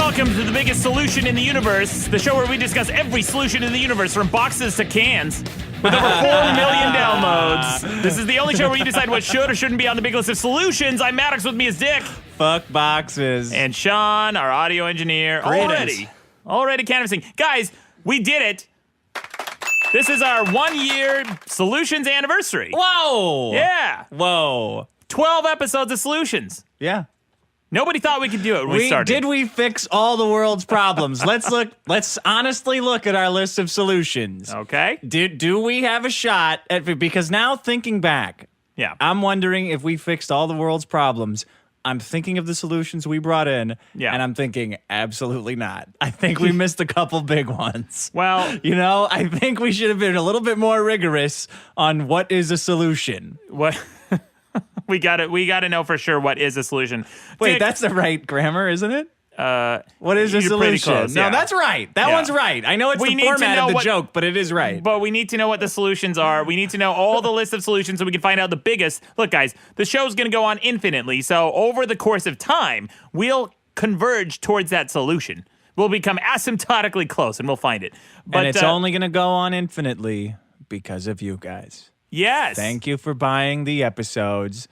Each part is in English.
welcome to the biggest solution in the universe, the show where we discuss every solution in the universe, from boxes to cans. With over 4 million downloads, this is the only show where you decide what should or shouldn't be on the big list of solutions. I'm Maddox, with me is Dick. Fuck boxes. And Sean, our audio engineer, already canvassing. Guys, we did it. This is our 1-year solutions anniversary. Whoa. Yeah. Whoa. 12 episodes of solutions. Yeah. Nobody thought we could do it when we started. Did we fix all the world's problems? Let's honestly look at our list of solutions. Okay. Do we have a shot at, because now thinking back, Yeah. I'm wondering if we fixed all the world's problems. I'm thinking of the solutions we brought in, and I'm thinking, absolutely not. I think we missed a couple big ones. Well, I think we should have been a little bit more rigorous on what is a solution. what? We got to know for sure what is a solution. Wait, Dick, that's the right grammar, isn't it? What is a you're pretty solution? close, No, yeah. that's right. That one's right. I know it's We the need to format know of the what- joke, but it is right. But we need to know what the solutions are. We need to know all the list of solutions so we can find out the biggest. Look, guys, the show's going to go on infinitely. So over the course of time, we'll converge towards that solution. We'll become asymptotically close, and we'll find it. But and it's only going to go on infinitely because of you guys. Yes. Thank you for buying the episodes.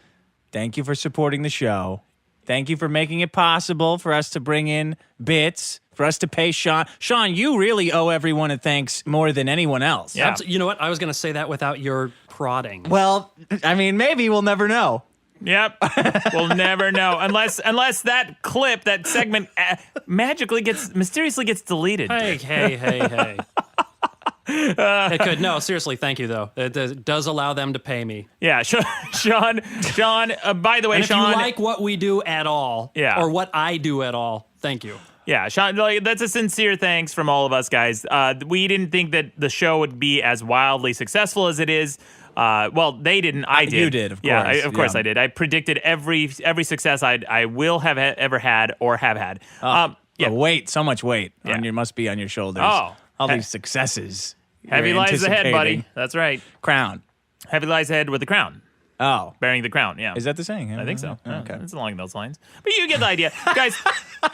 Thank you for supporting the show. Thank you for making it possible for us to bring in bits, for us to pay Sean. Sean, you really owe everyone a thanks more than anyone else. Yeah. You know what? I was going to say that without your prodding. Well, I mean, maybe we'll never know. Yep. We'll never know unless that clip, that segment mysteriously gets deleted. Hey. It could. No, seriously, thank you, though. It does allow them to pay me. Yeah, Sean, by the way, And if Sean. you like what we do at all, Yeah. or what I do at all, thank you. Yeah, Sean, that's a sincere thanks from all of us, guys. We didn't think that the show would be as wildly successful as it is. Well, they didn't. I did. You did, of course. Yeah, of course Yeah. I did. I predicted every success I will have ever had or have had. Yeah. Yeah. Weight, so much weight Yeah. must be on your shoulders. Oh. All these successes. Heavy you're lies ahead, buddy. anticipating. That's right. Crown. Heavy lies ahead with the crown. Oh. Bearing the crown, yeah. Is that the saying? I think so. Yeah, Okay. it's along those lines. But you get the idea. Guys,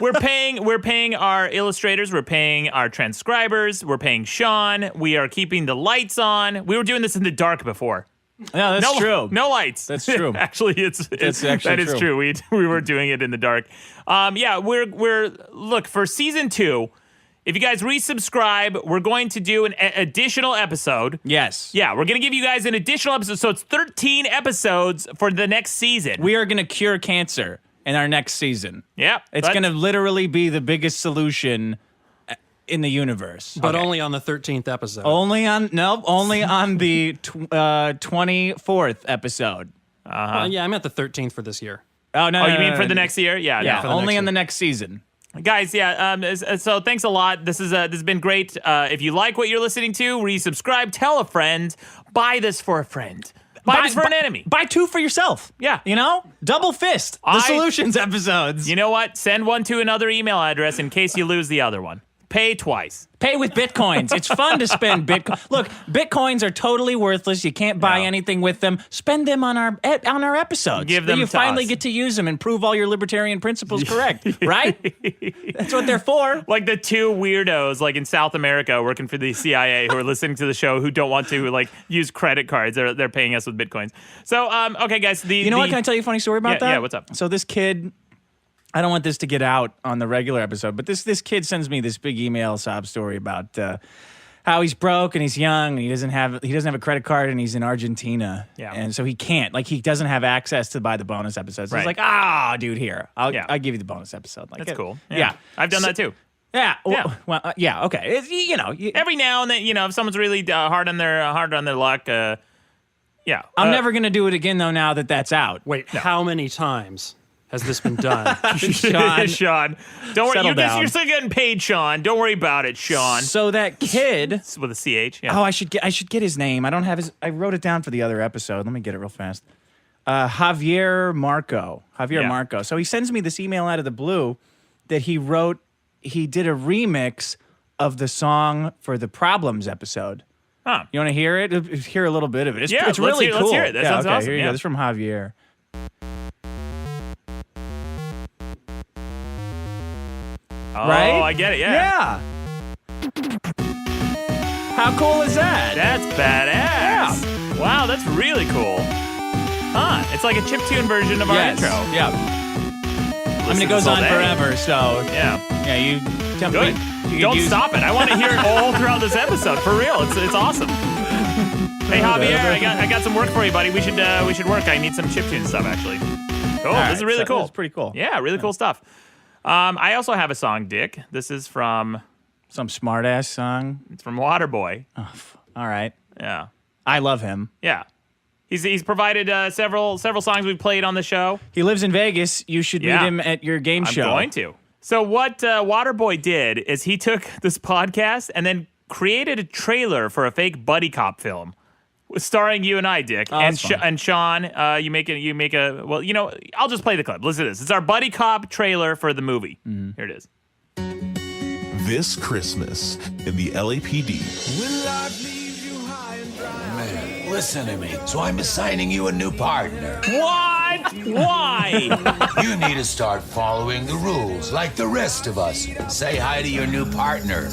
we're paying our illustrators, we're paying our transcribers, we're paying Sean, we are keeping the lights on. We were doing this in the dark before. No, that's true. No lights. That's true. Actually, that is true. We were doing it in the dark. Yeah, we're look, for season 2. If you guys resubscribe, we're going to do an additional episode. Yes. Yeah, we're going to give you guys an additional episode. So it's 13 episodes for the next season. We are going to cure cancer in our next season. Yeah. It's going to literally be the biggest solution in the universe. But only on the 13th episode. Only on the 24th episode. Yeah, I'm at the 13th for this year. Oh, no, Oh, no, you no, mean no, for no. the next year? Yeah. Yeah, no. only on the next season. Guys, yeah, so thanks a lot. This has been great. If you like what you're listening to, resubscribe, tell a friend, buy this for a friend. Buy this for an enemy. Buy 2 for yourself. Yeah. Double fist. The solutions episodes. You know what? Send one to another email address in case you lose the other one. Pay twice. Pay with Bitcoins. It's fun to spend Bitcoin. Look, Bitcoins are totally worthless. You can't buy anything with them. Spend them on our episodes. Give them You to finally us. get to use them and prove all your libertarian principles correct, right? That's what they're for. Like the 2 weirdos like in South America working for the CIA who are listening to the show who don't want to use credit cards. They're paying us with Bitcoins. So, okay, guys. You know what? Can I tell you a funny story about that? Yeah, what's up? So this kid, I don't want this to get out on the regular episode, but this kid sends me this big email sob story about how he's broke and he's young and he doesn't have a credit card and he's in Argentina. Yeah. And so he can't, he doesn't have access to buy the bonus episodes. So Right. He's like, dude, here, I'll give you the bonus episode. That's cool. Yeah. I've done that too. Yeah. Yeah. Well, okay. Every now and then, if someone's really hard on their luck, yeah. I'm never going to do it again, though, now that that's out. Wait, how many times has this been done? Sean, don't worry. Settle down. You're still getting paid, Sean. Don't worry about it, Sean. So that kid... It's with a CH. Yeah. Oh, I should get his name. I don't have his... I wrote it down for the other episode. Let me get it real fast. Javier Marco. Marco. So he sends me this email out of the blue that he did a remix of the song for the Problems episode. Huh. You want to hear it? Hear a little bit of it. It's let's really hear, cool. Let's hear it. That sounds awesome. Here you yeah. go. This is from Javier. right? I get it, yeah. How cool is that? That's badass. Yeah. Wow, that's really cool. Huh, it's like a chiptune version of our intro. Yeah. I mean, it goes on forever, so... Yeah, you tell me. Good. Don't stop it. I want to hear it all throughout this episode. For real, it's awesome. Hey, Javier, I got some work for you, buddy. We should work. I need some chiptune stuff, actually. Cool. Right, this is really cool. It's pretty cool. Yeah, really cool stuff. I also have a song, Dick. This is from... Some smart-ass song. It's from Waterboy. Oh, all right. Yeah. I love him. Yeah. He's provided several songs we've played on the show. He lives in Vegas. You should meet him at your game show. I'm going to. So what Waterboy did is he took this podcast and then created a trailer for a fake buddy cop film, starring you and I, Dick, and Sean. You make a well. You know, I'll just play the clip. Listen to this. It's our buddy cop trailer for the movie. Here it is. This Christmas in the LAPD. Man, listen to me. So I'm assigning you a new partner. What? Why? You need to start following the rules like the rest of us. Say hi to your new partner.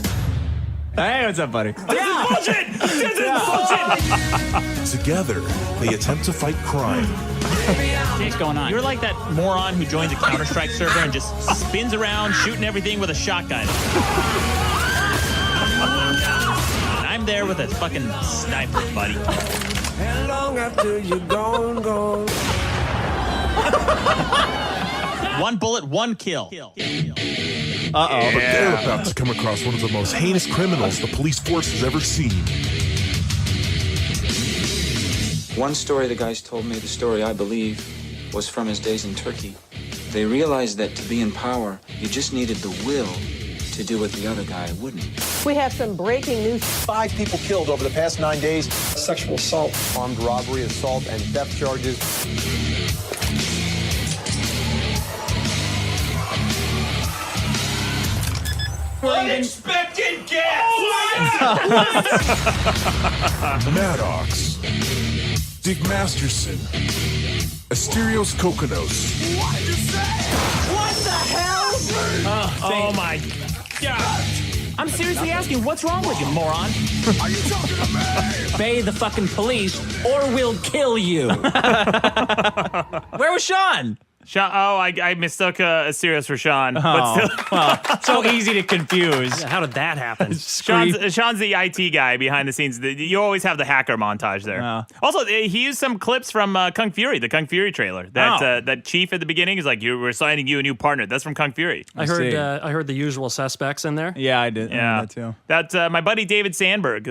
Hey, what's up, buddy? Yeah. Bullshit! This is bullshit! Together, they attempt to fight crime. What's going on? You're like that moron who joins a Counter-Strike server and just spins around shooting everything with a shotgun. And I'm there with a fucking sniper, buddy. How long after you're gone? One bullet, one kill. But they're about to come across one of the most heinous criminals the police force has ever seen. One story the guys told me, the story I believe, was from his days in Turkey. They realized that to be in power, you just needed the will to do what the other guy wouldn't. We have some breaking news. 5 people killed over the past 9 days. Sexual assault, armed robbery, assault, and theft charges. Unexpected guest! Maddox, Dick Masterson, Asterios Kokonos. What the hell? Oh my God. I'm seriously asking, what's wrong with you, moron? Are you talking to me? Obey the fucking police or we'll kill you. Where was Sean? Sean, I mistook Asterios for Sean. But still. Well, so easy to confuse. Yeah, how did that happen? Sean's the IT guy behind the scenes. You always have the hacker montage there. Oh. Also, he used some clips from Kung Fury, the Kung Fury trailer. That chief at the beginning is like, we're signing you a new partner. That's from Kung Fury. I heard the usual suspects in there. Yeah, I did. Yeah, that too. My buddy David Sandberg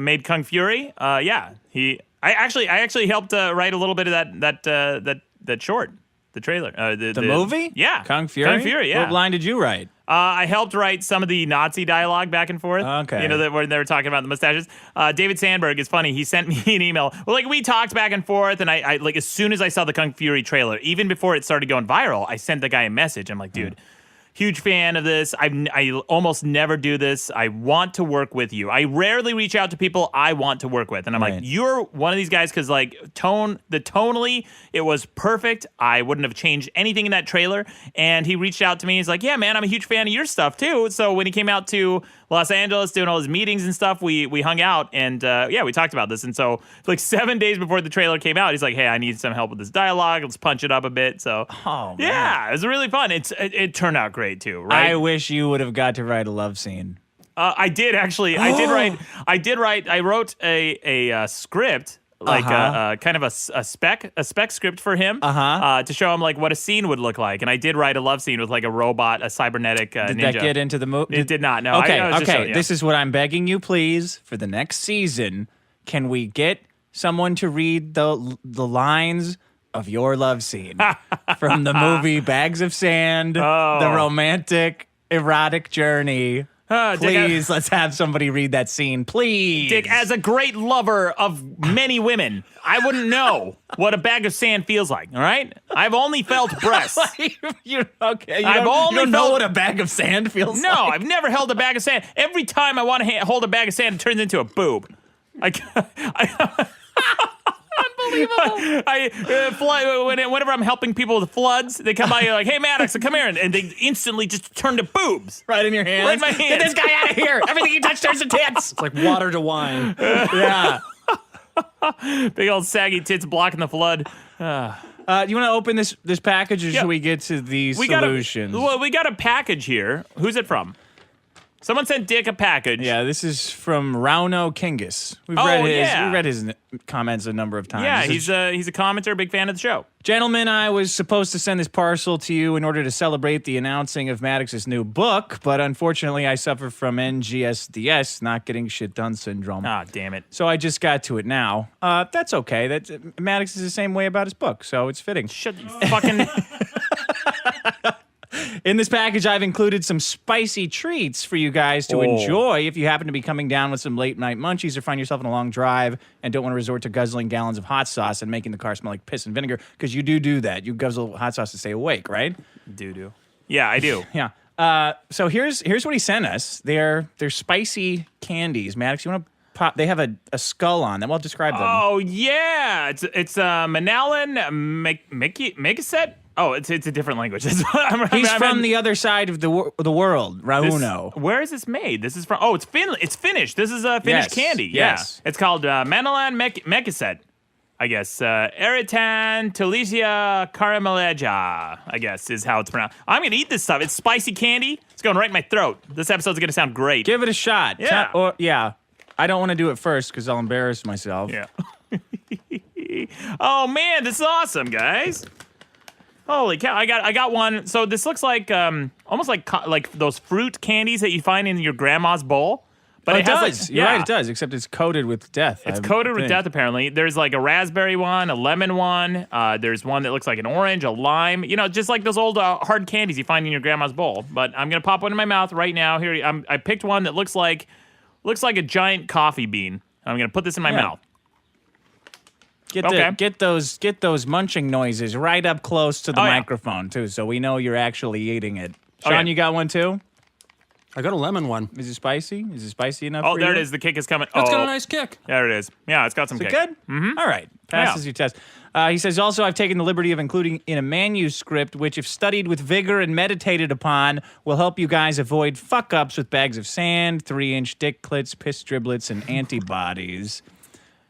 made Kung Fury. I actually helped write a little bit of that short. The trailer. The movie? Yeah. Kung Fury? Kung Fury, yeah. What line did you write? I helped write some of the Nazi dialogue back and forth. Okay. You know, when they were talking about the mustaches. David Sandberg is funny. He sent me an email. Well, like, we talked back and forth, and I like, as soon as I saw the Kung Fury trailer, even before it started going viral, I sent the guy a message. I'm like, dude, huge fan of this. I almost never do this. I want to work with you. I rarely reach out to people I want to work with. And I'm like, you're one of these guys because, like, tonally, it was perfect. I wouldn't have changed anything in that trailer. And he reached out to me. He's like, yeah, man, I'm a huge fan of your stuff, too. So when he came out to Los Angeles doing all his meetings and stuff, we hung out and, we talked about this. And so, like, 7 days before the trailer came out, he's like, hey, I need some help with this dialogue. Let's punch it up a bit. So, yeah, it was really fun. It turned out great, too, right? I wish you would have got to write a love scene. I did actually. I did write. I wrote a script, like kind of a spec script for him, to show him like what a scene would look like. And I did write a love scene with like a robot, a cybernetic ninja. Did that get into the movie? It did not. No. Okay. This is what I'm begging you, please. For the next season, can we get someone to read the lines of your love scene from the movie Bags of Sand, the romantic erotic journey? Please, let's have somebody read that scene, please. Dick, as a great lover of many women, I wouldn't know what a bag of sand feels like, all right? I've only felt breasts. You don't know what a bag of sand feels like? No, I've never held a bag of sand. Every time I want to hold a bag of sand, it turns into a boob. Whenever I'm helping people with floods, they come by and like, hey, Maddox, come here. And they instantly just turn to boobs. Right in your hands. Right in my hands. Get this guy out of here. Everything you touch turns to tits. It's like water to wine. Yeah. Big old saggy tits blocking the flood. Do you want to open this package, or should we get to the solutions? We got a package here. Who's it from? Someone sent Dick a package. Yeah, this is from Rauno Kingus. We read his comments a number of times. Yeah, he's a commenter, big fan of the show. Gentlemen, I was supposed to send this parcel to you in order to celebrate the announcing of Maddox's new book, but unfortunately I suffer from NGSDS, not getting shit done syndrome. Ah, damn it. So I just got to it now. That's okay. Maddox is the same way about his book, so it's fitting. Shut you fucking... In this package, I've included some spicy treats for you guys to enjoy if you happen to be coming down with some late-night munchies or find yourself on a long drive and don't want to resort to guzzling gallons of hot sauce and making the car smell like piss and vinegar, because you do that. You guzzle hot sauce to stay awake, right? Do. Yeah, I do. Yeah. So here's what he sent us. They're spicy candies. Maddox, you want to pop? They have a skull on them. I'll describe them. Oh, yeah. It's Manalin Megaset. Oh, it's a different language. He's from the other side of the world, Rauno. Where is this made? This is from... Oh, it's Finnish. This is a Finnish candy. Yes. Yeah. It's called Manalan Megaset. I guess. Eritan Telesia Carameleja, I guess, is how it's pronounced. I'm going to eat this stuff. It's spicy candy. It's going right in my throat. This episode's going to sound great. Give it a shot. Yeah. I don't want to do it first because I'll embarrass myself. Yeah. Oh, man, this is awesome, guys. Holy cow! I got one. So this looks like almost like those fruit candies that you find in your grandma's bowl. But it does. You're right, it does. Except it's coated with death. It's coated with death. Apparently, there's like a raspberry one, a lemon one. There's one that looks like an orange, a lime. You know, just like those old hard candies you find in your grandma's bowl. But I'm gonna pop one in my mouth right now. Here, I picked one that looks like a giant coffee bean. I'm gonna put this in my mouth. Get those munching noises right up close to the microphone too, so we know you're actually eating it. Sean, you got one too? I got a lemon one. Is it spicy? Is it spicy enough? Oh, there it is. The kick is coming. It's got a nice kick. There it is. Yeah, it's got some kick. Good? Mm-hmm. All right. Passes your test. He says, also, I've taken the liberty of including in a manuscript, which if studied with vigor and meditated upon, will help you guys avoid fuck-ups with bags of sand, 3-inch dick clits, piss driblets, and antibodies.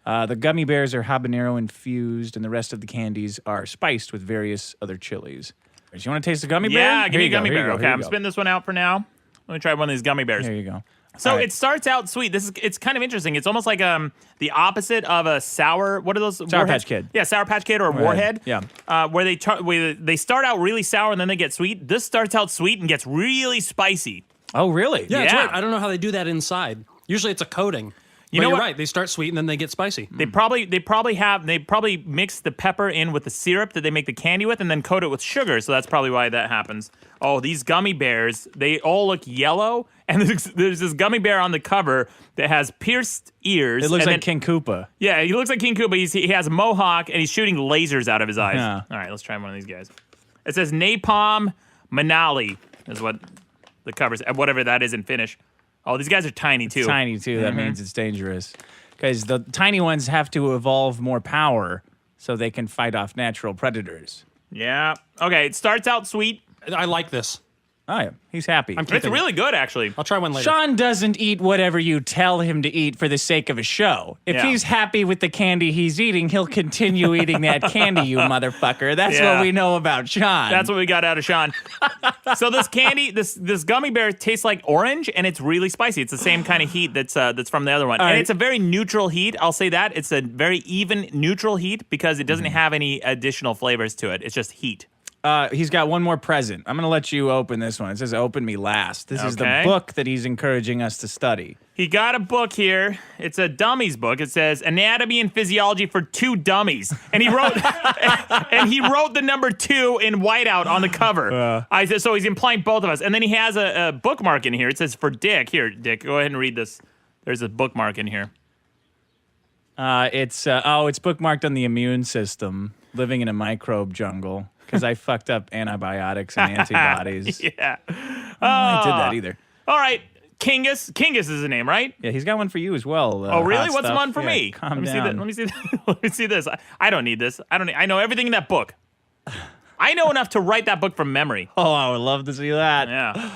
The gummy bears are habanero infused, and the rest of the candies are spiced with various other chilies. Do you want to taste the gummy bear? Yeah, give me a gummy bear. Okay, I'm spinning this one out for now. Let me try one of these gummy bears. There you go. So it starts out sweet. It's kind of interesting. It's almost like the opposite of a sour. What are those? Sour Patch Kid. Yeah, Sour Patch Kid or Warhead. Yeah. Where they start out really sour and then they get sweet. This starts out sweet and gets really spicy. Oh, really? Yeah, that's right. I don't know how they do that inside. Usually it's a coating. You're right. They start sweet and then they get spicy. They probably mix the pepper in with the syrup that they make the candy with and then coat it with sugar. So that's probably why that happens. Oh, these gummy bears, they all look yellow. And there's this gummy bear on the cover that has pierced ears. It looks like King Koopa. Yeah, he looks like King Koopa. He has a mohawk and he's shooting lasers out of his eyes. Yeah. All right, let's try one of these guys. It says Napalm Manali is what the cover says, whatever that is in Finnish. Oh, these guys are tiny, too. It's tiny, too. That means it's dangerous. Because the tiny ones have to evolve more power so they can fight off natural predators. Yeah. Okay, it starts out sweet. I like this. Oh, yeah. He's happy. It's really good, actually. I'll try one later. Sean doesn't eat whatever you tell him to eat for the sake of a show. If he's happy with the candy he's eating, he'll continue eating that candy, you motherfucker. That's what we know about Sean. That's what we got out of Sean. So this candy, this gummy bear tastes like orange, and it's really spicy. It's the same kind of heat that's from the other one. And it's a very neutral heat. I'll say that. It's a very even, neutral heat because it doesn't have any additional flavors to it. It's just heat. He's got one more present. I'm going to let you open this one. It says, open me last. This is the book that he's encouraging us to study. He got a book here. It's a dummies book. It says Anatomy and Physiology for Two Dummies. And he wrote the number 2 in whiteout on the cover. So he's implying both of us. And then he has a bookmark in here. It says for Dick. Here, Dick, go ahead and read this. There's a bookmark in here. It's bookmarked on the immune system, living in a microbe jungle. Because I fucked up antibiotics and antibodies. Yeah. I did that either. All right. Kingus. Kingus is the name, right? Yeah, he's got one for you as well. Oh, really? hot What's stuff. one for Yeah, me? Calm Let me down. see that. Let me see this. I don't need this. I know everything in that book. I know enough to write that book from memory. Oh, I would love to see that. Yeah.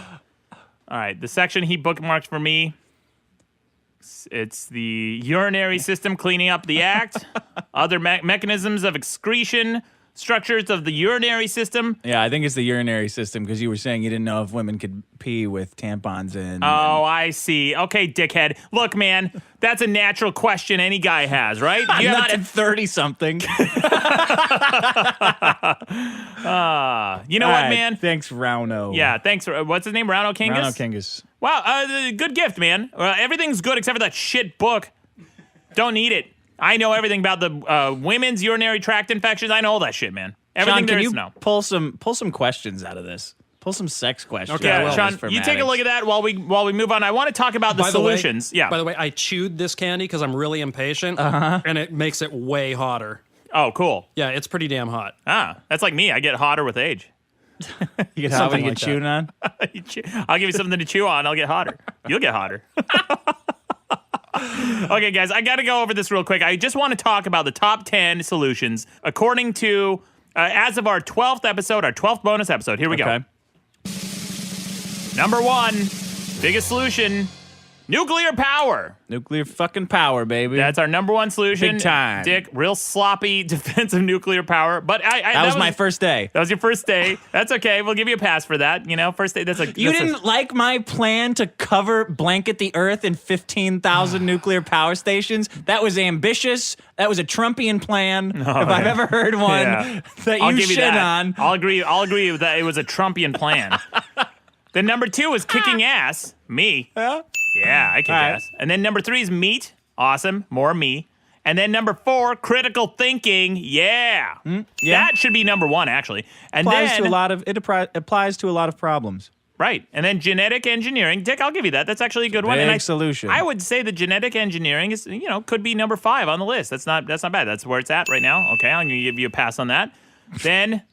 All right. The section he bookmarked for me. It's the urinary system cleaning up the act, other mechanisms of excretion, structures of the urinary system. Yeah, I think it's the urinary system because you were saying you didn't know if women could pee with tampons in. Oh, I see. Okay, dickhead. Look, man, that's a natural question any guy has, right? I'm You have not a at 30-something. You know All what, right, man? Thanks, Rauno. Yeah, thanks. What's his name? Rauno Kingus? Rauno Kingus. Wow, good gift, man. Everything's good except for that shit book. Don't need it. I know everything about the women's urinary tract infections. I know all that shit, man. Everything Sean, there can is you to know. pull some questions out of this? Pull some sex questions. Okay, out I of will. Sean, this for you take a Maddox. look at that while we move on. I want to talk about the solutions. By the way, I chewed this candy because I'm really impatient, and it makes it way hotter. Oh, cool. Yeah, it's pretty damn hot. That's like me. I get hotter with age. You get hot Something when you're like that. chewing on? I'll give you something to chew on. I'll get hotter. You'll get hotter. Okay, guys, I got to go over this real quick. I just want to talk about the top 10 solutions according to, as of our 12th episode, our 12th bonus episode. Here we go. Number 1, biggest solution, nuclear power. Nuclear fucking power, baby. That's our number 1 solution. Big time. Dick, real sloppy defense of nuclear power. But that was my first day. That was your first day. That's okay. We'll give you a pass for that. You know, first day. You didn't like my plan to blanket the Earth in 15,000 nuclear power stations? That was ambitious. That was a Trumpian plan. If I've ever heard one that I'll you give you shit that. on. I'll agree that it was a Trumpian plan. Then number 2 is kicking ass. Me. Yeah, I kick ass. And then number 3 is meat. Awesome. More me. And then number 4, critical thinking. Yeah. That should be number 1, actually. And Applies then to a lot of applies to a lot of problems. right. And then genetic engineering. Dick, I'll give you that. That's actually a good one. Big And solution. I would say the genetic engineering is, could be number 5 on the list. That's not bad. That's where it's at right now. Okay, I'm gonna give you a pass on that. Then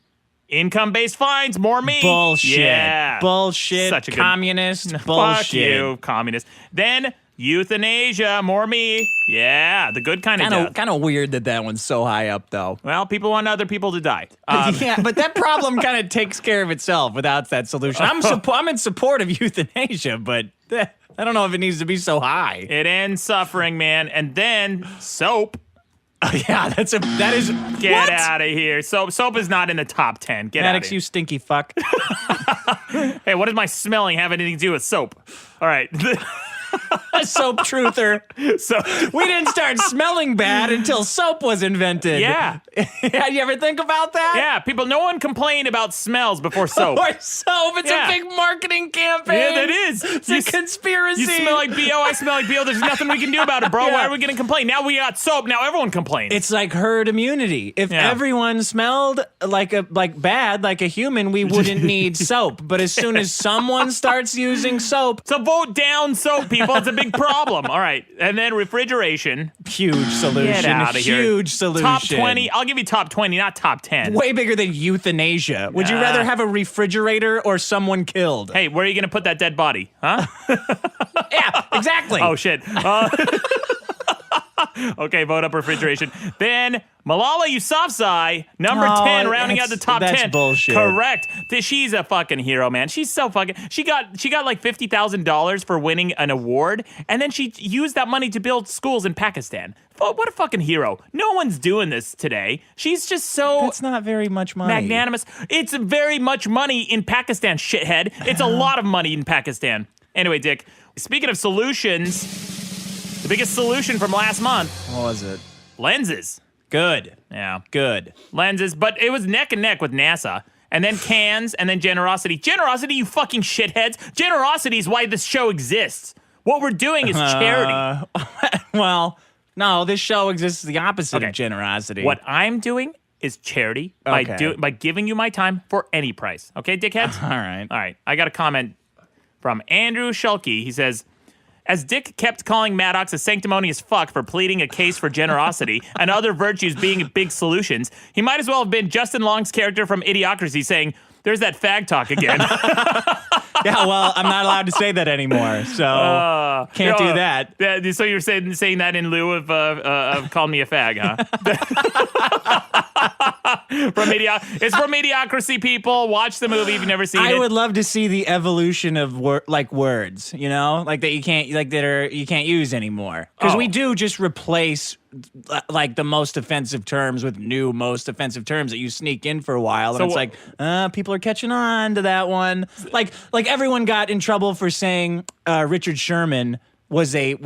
income-based fines, more me. Bullshit. Yeah. Bullshit. Such a good- Communist. Fuck Bullshit. you, communist. Then euthanasia, more me. Yeah, the good kind of death. Kind of weird that one's so high up, though. Well, people want other people to die. Yeah, but that problem kind of takes care of itself without that solution. I'm in support of euthanasia, but I don't know if it needs to be so high. It ends suffering, man. And then soap. Yeah, that is Get out of here. Soap is not in the top 10. Get Maddox, out of you here. stinky fuck. Hey, what does my smelling have anything to do with soap? All right. Soap truther. So We didn't start smelling bad until soap was invented. yeah. Yeah, you ever think about that? Yeah, no one complained about smells before soap. Or soap. It's Yeah. a big marketing campaign. Yeah, that is. It's You a s- conspiracy. You smell like BO, I smell like BO. There's nothing we can do about it, bro. Yeah. Why are we going to complain? Now we got soap. Now everyone complains. It's like herd immunity. If Yeah. everyone smelled like a human, we wouldn't need soap. But as soon as someone starts using soap, so vote down soap, people. It's a big problem. All right. And then refrigeration. huge solution. Get out of here. Huge solution. Top 20. I'll give you top 20, not top 10. Way bigger than euthanasia. Would you Nah. rather have a refrigerator or someone killed? Hey, where are you going to put that dead body? Huh? Yeah, exactly. Oh, shit. Okay, vote up refrigeration. Then Malala Yousafzai, number No, 10, rounding out the top that's 10. bullshit. Correct. She's a fucking hero, man. She's so fucking. She got like $50,000 for winning an award, and then she used that money to build schools in Pakistan. What a fucking hero. No one's doing this today. She's just so That's not very much money. magnanimous. It's very much money in Pakistan, shithead. It's a lot of money in Pakistan. Anyway, Dick, speaking of solutions, the biggest solution from last month, What was it? lenses. Good. Yeah. Good. Lenses, but it was neck and neck with NASA. And then cans, and then generosity. Generosity, you fucking shitheads. Generosity is why this show exists. What we're doing is charity. Well, no, this show exists the opposite Okay. of generosity. What I'm doing is charity by Okay. by giving you my time for any price. Okay, dickheads? All right. All right. I got a comment from Andrew Schulke. He says, as Dick kept calling Maddox a sanctimonious fuck for pleading a case for generosity and other virtues being big solutions, he might as well have been Justin Long's character from Idiocracy saying, there's that fag talk again. Yeah, well, I'm not allowed to say that anymore, so can't do that. So you're saying that in lieu of calling me a fag, huh? It's for mediocrity, people. Watch the movie if you've never seen it. I would love to see the evolution of words, you know, like that you can't you can't use anymore, because we do just replace like the most offensive terms with new most offensive terms that you sneak in for a while, and So it's like people are catching on to that one. Like everyone got in trouble for saying Richard Sherman was a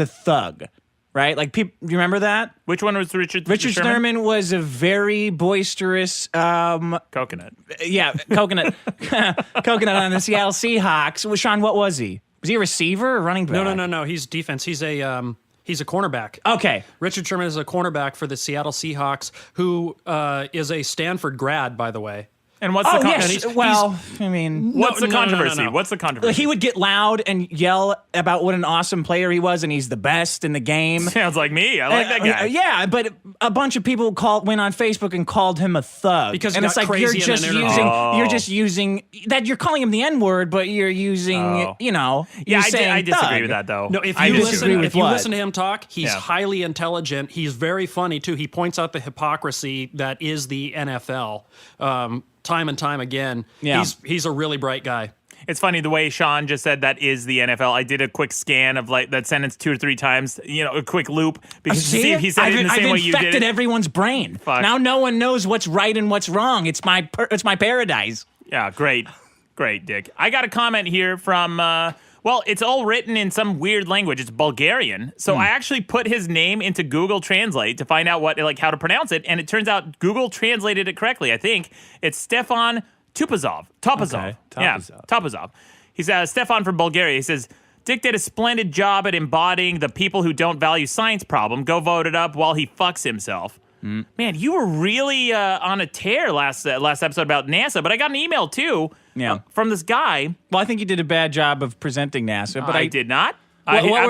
thug. Right? Like, you remember that? Which one was Richard Sherman was a very boisterous... coconut. Yeah, coconut. Coconut on the Seattle Seahawks. Well, Sean, what was he? Was he a receiver or running back? No. He's defense. He's a cornerback. Okay. Richard Sherman is a cornerback for the Seattle Seahawks, who is a Stanford grad, by the way. And what's the controversy? What's the controversy? No. What's the controversy? He would get loud and yell about what an awesome player he was, and he's the best in the game. Sounds like me. I like that guy. Yeah, but a bunch of people went on Facebook and called him a thug. Because and he it's got like crazy you're just using that. You're calling him the N-word, but you're using, you know. Yeah, you're I disagree thug. with that, though. No, if I you disagree with listen to him talk, he's highly intelligent. He's very funny too. He points out the hypocrisy that is the NFL. Time and time again. Yeah. He's a really bright guy. It's funny the way Sean just said that is the NFL. I did a quick scan of like that sentence 2 or 3 times, you know, a quick loop because to see if he said it in the same way you did. I've infected everyone's brain. Fuck. Now no one knows what's right and what's wrong. It's my paradise. Yeah, great, Dick. I got a comment here from. Well, it's all written in some weird language. It's Bulgarian. So I actually put his name into Google Translate to find out how to pronounce it, and it turns out Google translated it correctly. I think it's Stefan Topazov. Okay. Yeah, Topazov. He's Stefan from Bulgaria. He says, Dick did a splendid job at embodying the people who don't value science problem. Go vote it up while he fucks himself. Man, you were really on a tear last episode about NASA, but I got an email too from this guy. Well, I think you did a bad job of presenting NASA, but I did not. What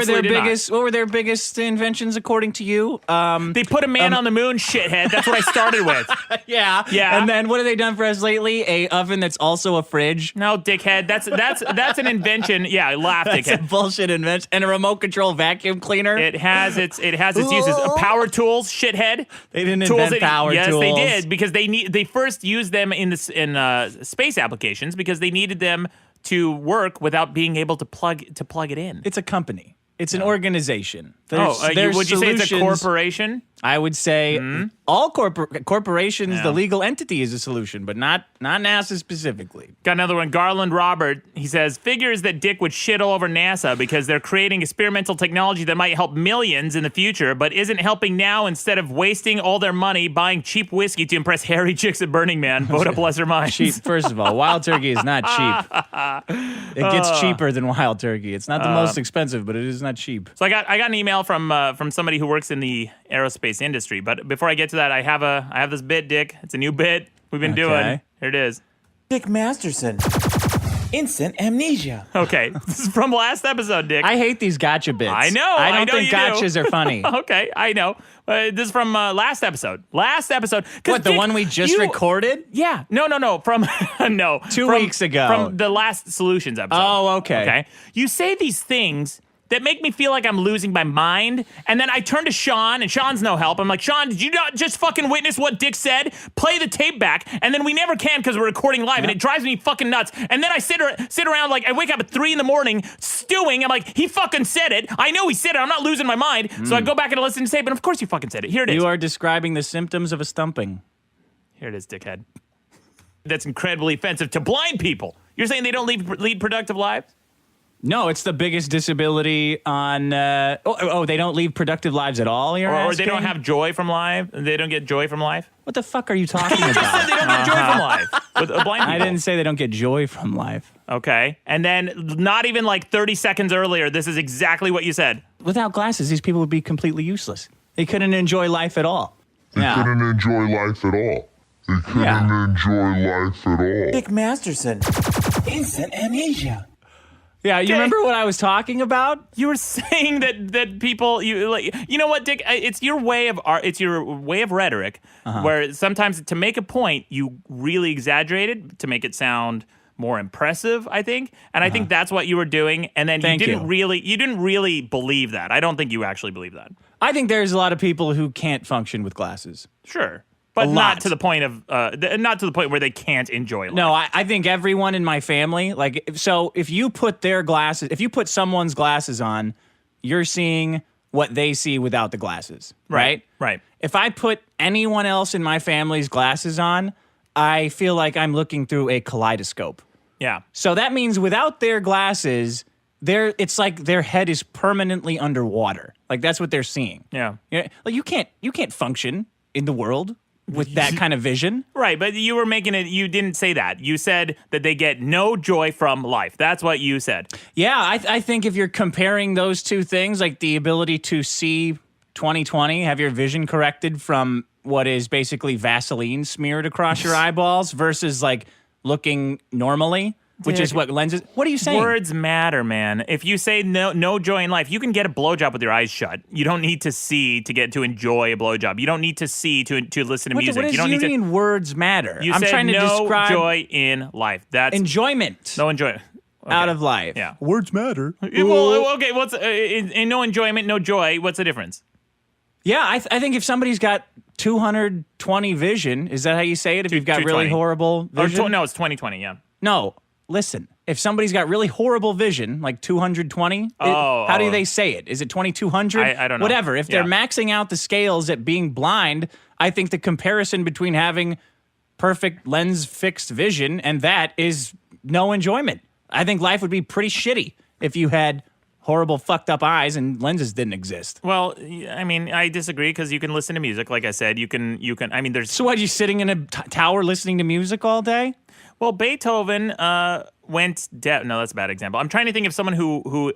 were their biggest inventions according to you? They put a man on the moon, shithead. That's what I started with. Yeah. And then what have they done for us lately? A oven that's also a fridge. No, dickhead. That's an invention. Yeah, I laughed, That's dickhead. a bullshit invention. And a remote control vacuum cleaner. It has its uses. Power tools, shithead. They didn't invent power tools. Yes, they did because they first used them in space applications because they needed them to work without being able to plug it in. It's a company. It's an organization. Would you say it's a corporation? I would say all corporations, the legal entity is a solution, but not NASA specifically. Got another one. Garland Robert, he says, figures that Dick would shit all over NASA because they're creating experimental technology that might help millions in the future, but isn't helping now instead of wasting all their money buying cheap whiskey to impress hairy chicks at Burning Man. Vote up lesser minds. Cheap. First of all, wild turkey is not cheap. It gets cheaper than wild turkey. It's not the most expensive, but it is not cheap. So I got an email from somebody who works in the aerospace industry. But before I get to that, I have this bit, Dick. It's a new bit we've been doing. Here it is. Dick Masterson. Instant amnesia. Okay, this is from last episode, Dick. I hate these gotcha bits. I know. I don't think you gotchas do. are funny. Okay, I know. This is from last episode. Last episode. What, the one we just recorded? Yeah. No. From 2 weeks ago. From the last Solutions episode. Oh, okay. Okay. You say these things that make me feel like I'm losing my mind. And then I turn to Sean, and Sean's no help. I'm like, Sean, did you not just fucking witness what Dick said? Play the tape back. And then we never can because we're recording live, and it drives me fucking nuts. And then I sit around, like, I wake up at 3 a.m, stewing. I'm like, he fucking said it. I know he said it. I'm not losing my mind. So I go back and listen to tape, and of course you fucking said it. Here it is. You are describing the symptoms of a stumping. Here it is, dickhead. That's incredibly offensive to blind people. You're saying they don't lead productive lives? No, it's the biggest disability on. They don't lead productive lives at all. Or they don't have joy from life. They don't get joy from life. What the fuck are you talking about? You just said they don't get joy from life. With blind people. I didn't say they don't get joy from life. Okay, and then not even like 30 seconds earlier, this is exactly what you said. Without glasses, these people would be completely useless. They couldn't enjoy life at all. They couldn't enjoy life at all. They couldn't enjoy life at all. Dick Masterson. Instant amnesia. Yeah, you remember what I was talking about? You were saying that people, you know what, Dick? It's your way of art. It's your way of rhetoric, where sometimes to make a point, you really exaggerate it to make it sound more impressive, I think. And I think that's what you were doing. And then you didn't really believe that. I don't think you actually believe that. I think there's a lot of people who can't function with glasses. Sure. But not to the point of not to the point where they can't enjoy life. No, I think everyone in my family, if you put someone's glasses on, you're seeing what they see without the glasses, right? Right. If I put anyone else in my family's glasses on, I feel like I'm looking through a kaleidoscope. Yeah. So that means without their glasses, it's like their head is permanently underwater. Like that's what they're seeing. Yeah. Like you can't function in the world with that kind of vision. Right, but you were making it, you didn't say that. You said that they get no joy from life. That's what you said. Yeah, I think if you're comparing those two things, like the ability to see 20/20, have your vision corrected from what is basically Vaseline smeared across your eyeballs versus like looking normally, which is what lenses. What are you saying? Words matter, man. If you say no joy in life, you can get a blowjob with your eyes shut. You don't need to see to enjoy a blowjob. You don't need to see to listen to music. What you don't need mean words matter? You I'm said trying to no describe joy in life. That's enjoyment. No enjoyment. Out of life. Yeah. Words matter. Well, okay. What's in no enjoyment, no joy? What's the difference? Yeah, I think if somebody's got 220 vision, is that how you say it? If you've got really horrible vision? No, it's 20/20, yeah. No, listen. If somebody's got really horrible vision, like 220, how do they say it? Is it 2200? I don't know. Whatever. If they're maxing out the scales at being blind, I think the comparison between having perfect lens fixed vision and that is no enjoyment. I think life would be pretty shitty if you had horrible fucked up eyes and lenses didn't exist. Well, I mean, I disagree because you can listen to music. Like I said, you can. I mean, there's. So what? You sitting in a tower listening to music all day? Well, Beethoven went deaf. No, that's a bad example. I'm trying to think of someone who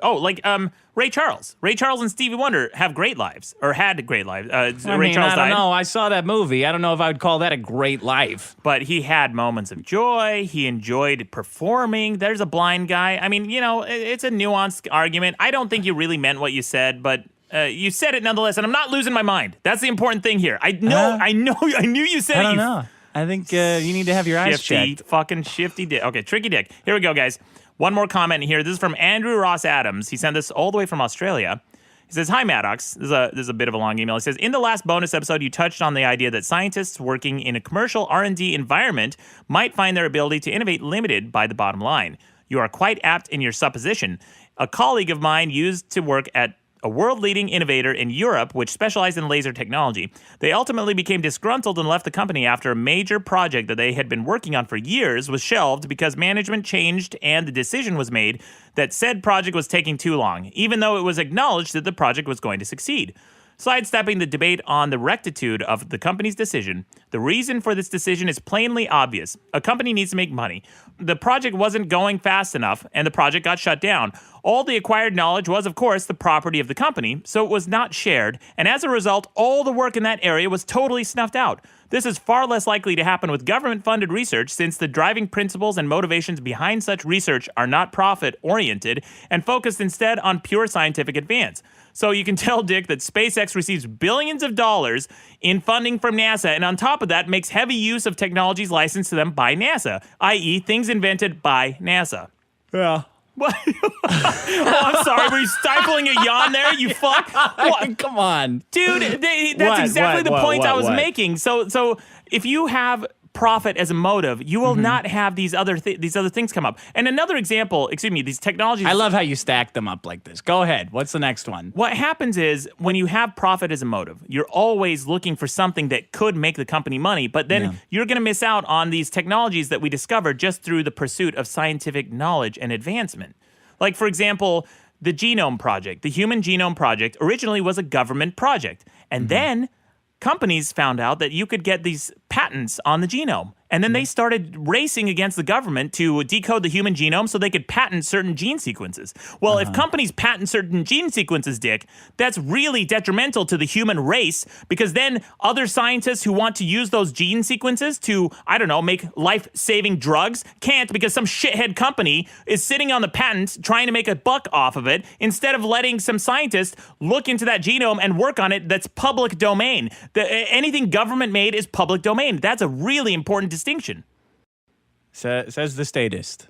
Ray Charles. Ray Charles and Stevie Wonder have great lives, or had great lives. I don't know. I saw that movie. I don't know if I would call that a great life. But he had moments of joy. He enjoyed performing. There's a blind guy. I mean, it's a nuanced argument. I don't think you really meant what you said, but you said it nonetheless, and I'm not losing my mind. That's the important thing here. I knew you said it. I don't know. I think you need to have your eyes checked. Fucking shifty dick. Okay, tricky dick. Here we go, guys. One more comment here. This is from Andrew Ross Adams. He sent this all the way from Australia. He says, "Hi, Maddox." This is a bit of a long email. He says, "In the last bonus episode, you touched on the idea that scientists working in a commercial R&D environment might find their ability to innovate limited by the bottom line. You are quite apt in your supposition. A colleague of mine used to work at a world-leading innovator in Europe which specialized in laser technology. They ultimately became disgruntled and left the company after a major project that they had been working on for years was shelved because management changed and the decision was made that said project was taking too long, even though it was acknowledged that the project was going to succeed. Sidestepping the debate on the rectitude of the company's decision, the reason for this decision is plainly obvious. A company needs to make money. The project wasn't going fast enough, and the project got shut down. All the acquired knowledge was, of course, the property of the company, so it was not shared, and as a result, all the work in that area was totally snuffed out. This is far less likely to happen with government-funded research since the driving principles and motivations behind such research are not profit-oriented and focused instead on pure scientific advance. So you can tell, Dick, that SpaceX receives billions of dollars in funding from NASA, and on top of that, makes heavy use of technologies licensed to them by NASA, i.e. things invented by NASA." Yeah. What? Oh, I'm sorry. Were you stifling a yawn there, you fuck? What? Come on. Dude, that's exactly the point I was making. So if you have profit as a motive, you will not have these other things come up. And another example, these technologies. I love how you stack them up like this. Go ahead. What's the next one? What happens is when you have profit as a motive, you're always looking for something that could make the company money, but then you're going to miss out on these technologies that we discovered just through the pursuit of scientific knowledge and advancement. Like, for example, the Genome Project. The Human Genome Project originally was a government project. And then companies found out that you could get these patents on the genome. And then they started racing against the government to decode the human genome so they could patent certain gene sequences. Well, if companies patent certain gene sequences, Dick, that's really detrimental to the human race because then other scientists who want to use those gene sequences to, make life-saving drugs can't because some shithead company is sitting on the patent trying to make a buck off of it instead of letting some scientists look into that genome and work on it that's public domain. Anything government made is public domain. That's a really important distinction. Says the statist.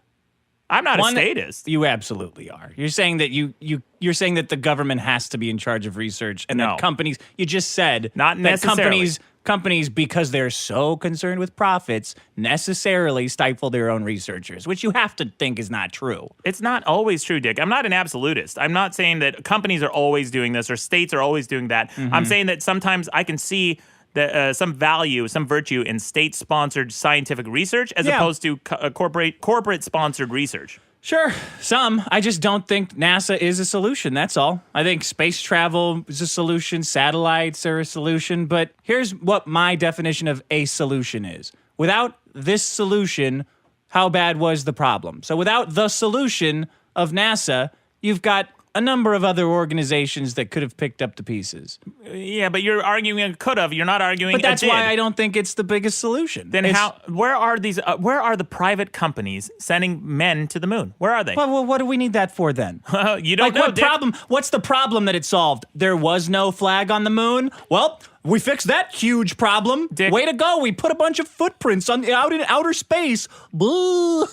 I'm not a statist. You absolutely are. You're saying that you're saying that the government has to be in charge of research and that companies. You just said not necessarily. That companies, because they're so concerned with profits, necessarily stifle their own researchers, which you have to think is not true. It's not always true, Dick. I'm not an absolutist. I'm not saying that companies are always doing this or states are always doing that. I'm saying that sometimes I can see that some value, some virtue in state-sponsored scientific research as opposed to corporate-sponsored research. Sure, some. I just don't think NASA is a solution, that's all. I think space travel is a solution, satellites are a solution, but here's what my definition of a solution is. Without this solution, how bad was the problem? So without the solution of NASA, you've got a number of other organizations that could have picked up the pieces. Yeah, but you're arguing a could have. You're not arguing. But that's why I don't think it's the biggest solution. Then where are these? Where are the private companies sending men to the moon? Where are they? Well, what do we need that for then? You don't know. What problem? What's the problem that it solved? There was no flag on the moon. Well, we fixed that huge problem. Dick. Way to go. We put a bunch of footprints out in outer space. Boo.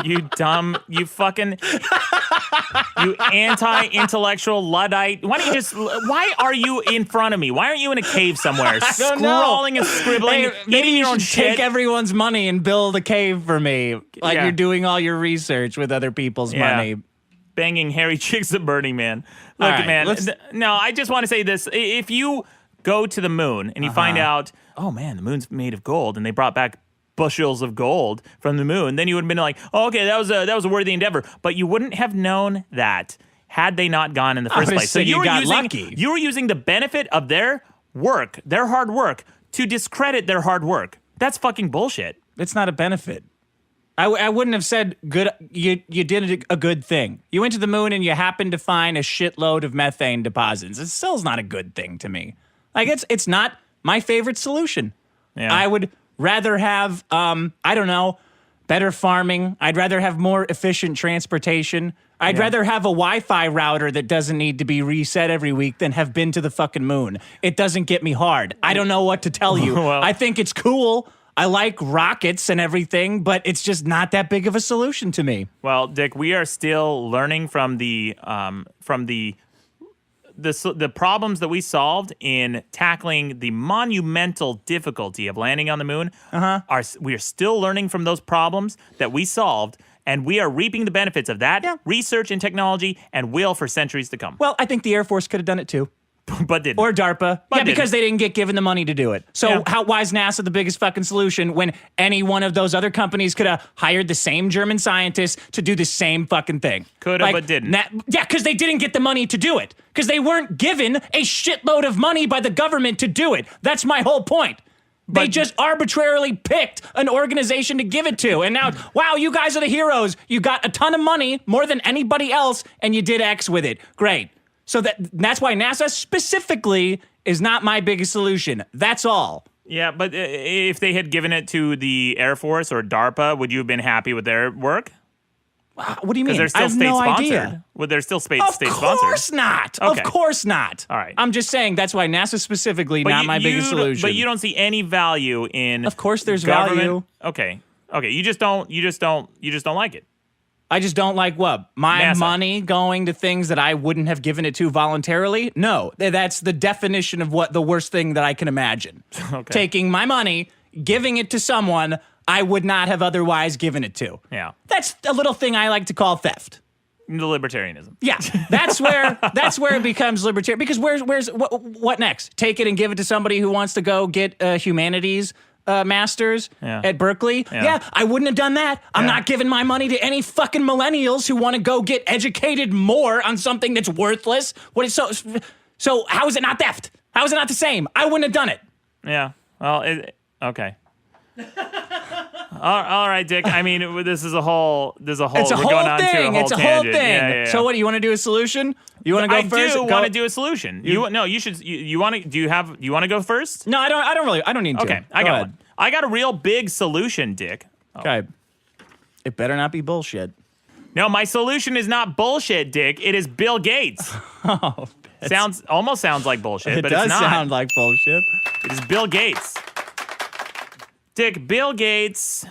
You dumb, you fucking, you anti-intellectual Luddite. Why are you in front of me? Why aren't you in a cave somewhere? Scrawling and scribbling, Maybe you your own should take shit? everyone's money and build a cave for me. Like you're doing all your research with other people's money. Banging hairy chicks at Burning Man. Look, right, man. No, I just want to say this. If you go to the moon and you find out, oh man, the moon's made of gold, and they brought back bushels of gold from the moon, then you would have been like, oh, okay, that was a worthy endeavor. But you wouldn't have known that had they not gone in the first place. So you got lucky. You were using the benefit of their work, their hard work, to discredit their hard work. That's fucking bullshit. It's not a benefit. I wouldn't have said good. You did a good thing. You went to the moon and you happened to find a shitload of methane deposits. It still's not a good thing to me. Like it's not my favorite solution. Yeah. I would rather have I don't know, better farming. I'd rather have more efficient transportation. I'd rather have a Wi-Fi router that doesn't need to be reset every week than have been to the fucking moon. It doesn't get me hard. I don't know what to tell you. Well, I think it's cool. I like rockets and everything, but it's just not that big of a solution to me. Well, Dick, we are still learning from the problems that we solved in tackling the monumental difficulty of landing on the moon. We are still learning from those problems that we solved, and we are reaping the benefits of that research and technology, and will for centuries to come. Well, I think the Air Force could have done it too. But didn't. Or DARPA. Because they didn't get given the money to do it. So why is NASA the biggest fucking solution when any one of those other companies could have hired the same German scientists to do the same fucking thing? Could have, but didn't. Because they didn't get the money to do it. Because they weren't given a shitload of money by the government to do it. That's my whole point. They just arbitrarily picked an organization to give it to. And now, wow, you guys are the heroes. You got a ton of money, more than anybody else, and you did X with it. Great. So that's why NASA specifically is not my biggest solution. That's all. Yeah, but if they had given it to the Air Force or DARPA, would you have been happy with their work? What do you mean? Because they're still state-sponsored. Well, they're still state-sponsored. Of course not. Okay. Of course not. All right. I'm just saying that's why NASA specifically not my biggest solution. But you don't see any value in. Of course, there's government. value. Okay. You just don't like it. I just don't like what? My money going to things that I wouldn't have given it to voluntarily? No, that's the definition of what the worst thing that I can imagine. Okay. Taking my money, giving it to someone I would not have otherwise given it to. Yeah. That's a little thing I like to call theft. The libertarianism. Yeah, that's where it becomes libertarian. Because what next? Take it and give it to somebody who wants to go get humanities master's at Berkeley. Yeah, I wouldn't have done that. I'm not giving my money to any fucking millennials who want to go get educated more on something that's worthless. So how is it not theft? How is it not the same? I wouldn't have done it. Yeah. Well, okay. All right, Dick. I mean, this is a whole. It's a whole thing. It's a whole thing. Yeah. So what? Do you want to do a solution? You want to go first? I do want to do a solution. You should. You want to? Do you want to go first? No, I don't. I don't really. I don't need to. Okay, I got one. I got a real big solution, Dick. Okay. It better not be bullshit. No, my solution is not bullshit, Dick. It is Bill Gates. Almost sounds like bullshit, but it's not. It does sound like bullshit. It is Bill Gates. Dick, Bill Gates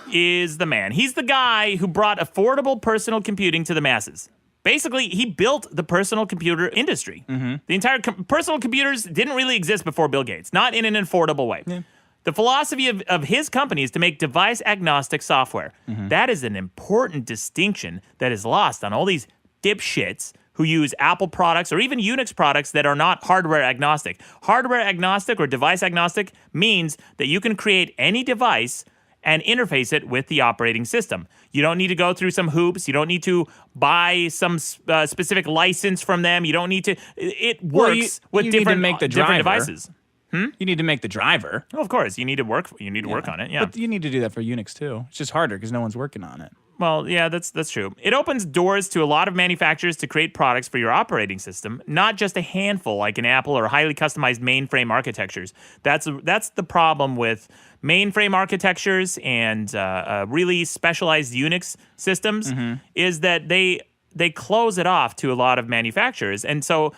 is the man. He's the guy who brought affordable personal computing to the masses. Basically, he built the personal computer industry. The entire personal computers didn't really exist before Bill Gates, not in an affordable way. Yeah. The philosophy of his company is to make device-agnostic software. That is an important distinction that is lost on all these dipshits who use Apple products or even Unix products that are not hardware-agnostic. Hardware-agnostic or device-agnostic means that you can create any device and interface it with the operating system. You don't need to go through some hoops. You don't need to buy some specific license from them. You don't need to. It works with different devices. You need to make the driver. Well, of course, you need to work. You need to work on it. Yeah, but you need to do that for Unix too. It's just harder because no one's working on it. Well, yeah, that's true. It opens doors to a lot of manufacturers to create products for your operating system, not just a handful like an Apple or highly customized mainframe architectures. That's the problem with mainframe architectures and really specialized Unix systems is that they close it off to a lot of manufacturers. And so,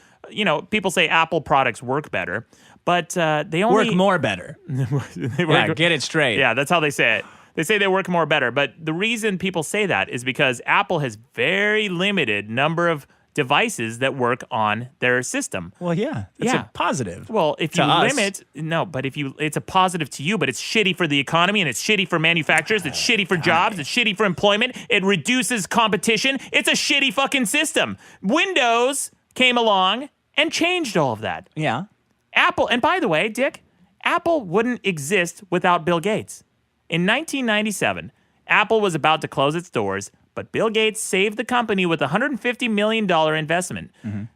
people say Apple products work better, but they only work more better. Get it straight. Yeah, that's how they say it. They say they work more better, but the reason people say that is because Apple has very limited number of devices that work on their system. Well, yeah, it's a positive. Well, if you limit, it's a positive to you, but it's shitty for the economy and it's shitty for manufacturers. It's shitty for jobs. It's shitty for employment. It reduces competition. It's a shitty fucking system. Windows came along and changed all of that. Yeah. Apple, and by the way, Dick, Apple wouldn't exist without Bill Gates. In 1997, Apple was about to close its doors, but Bill Gates saved the company with a $150 million investment.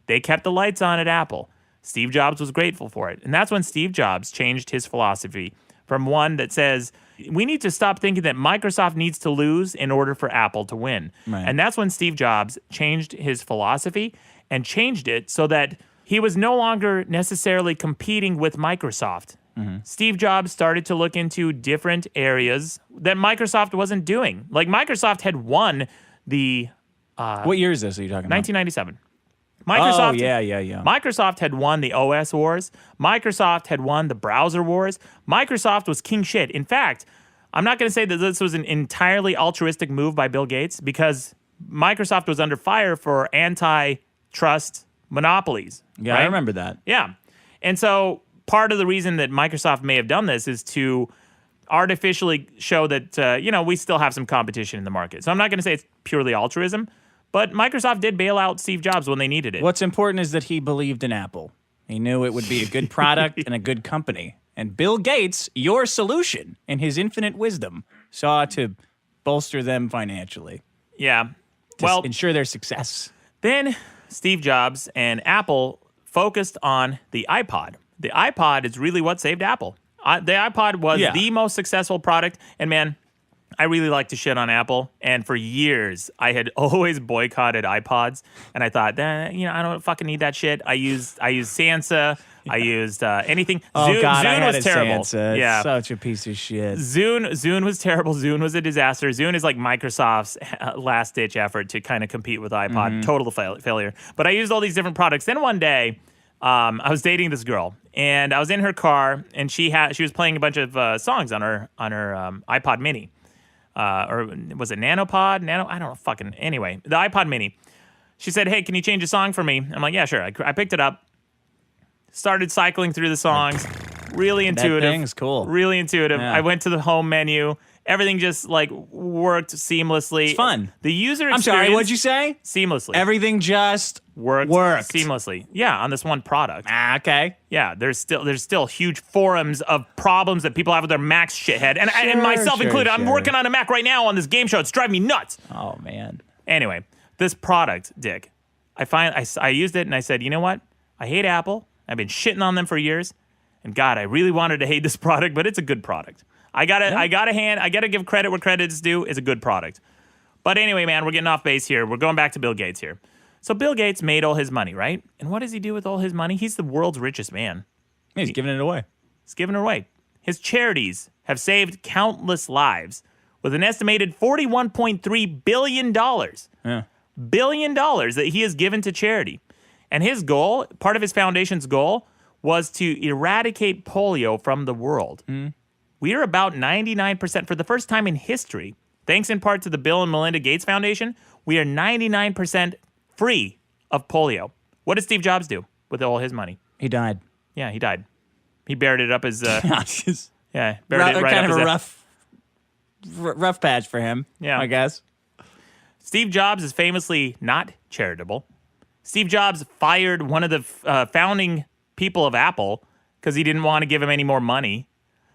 They kept the lights on at Apple. Steve Jobs was grateful for it. And that's when Steve Jobs changed his philosophy from one that says, we need to stop thinking that Microsoft needs to lose in order for Apple to win. Right. And that's when Steve Jobs changed his philosophy and changed it so that he was no longer necessarily competing with Microsoft. Steve Jobs started to look into different areas that Microsoft wasn't doing. Like Microsoft had won the... what year is this are you talking 1997. about? 1997. Yeah. Microsoft had won the OS wars. Microsoft had won the browser wars. Microsoft was king shit. In fact, I'm not going to say that this was an entirely altruistic move by Bill Gates because Microsoft was under fire for antitrust monopolies. Yeah, right? I remember that. Yeah. And so... part of the reason that Microsoft may have done this is to artificially show that, we still have some competition in the market. So I'm not going to say it's purely altruism, but Microsoft did bail out Steve Jobs when they needed it. What's important is that he believed in Apple. He knew it would be a good product and a good company. And Bill Gates, your solution, in his infinite wisdom, saw to bolster them financially. Yeah. To ensure their success. Then Steve Jobs and Apple focused on the iPod. The iPod is really what saved Apple. The iPod was the most successful product. And man, I really like to shit on Apple. And for years, I had always boycotted iPods. And I thought, I don't fucking need that shit. I used Sansa. I used anything. Oh, God, I had was terrible. Sansa. It's such a piece of shit. Zune was terrible. Zune was a disaster. Zune is like Microsoft's last-ditch effort to kind of compete with iPod. Total failure. But I used all these different products. Then one day, I was dating this girl, and I was in her car, and she was playing a bunch of songs on her iPod Mini, or was it Nanopod? I don't know. Fucking anyway, the iPod Mini. She said, "Hey, can you change a song for me?" I'm like, "Yeah, sure." I picked it up, started cycling through the songs, really intuitive. That thing's cool. Really intuitive. Yeah. I went to the home menu. Everything just worked seamlessly. It's fun. The user experience. I'm sorry, what'd you say? Seamlessly. Everything just worked seamlessly. Yeah, on this one product. Okay. Yeah, there's still huge forums of problems that people have with their Macs shithead, and myself included. I'm working on a Mac right now on this game show. It's driving me nuts. Oh man. Anyway, this product, Dick, I used it and I said, you know what? I hate Apple. I've been shitting on them for years, and God, I really wanted to hate this product, but it's a good product. I gotta give credit where credit is due. It's a good product. But anyway, man, we're getting off base here. We're going back to Bill Gates here. So Bill Gates made all his money, right? And what does he do with all his money? He's the world's richest man. He's giving it away. He's giving it away. His charities have saved countless lives with an estimated $41.3 billion. Yeah. Billion dollars that he has given to charity. And his goal, part of his foundation's goal, was to eradicate polio from the world. we are about 99% for the first time in history, thanks in part to the Bill and Melinda Gates Foundation, we are 99% free of polio. What did Steve Jobs do with all his money? He died. Yeah, he died. He buried it up as buried it right kind up of as a rough patch for him. Yeah. I guess. Steve Jobs is famously not charitable. Steve Jobs fired one of the founding people of Apple because he didn't want to give him any more money.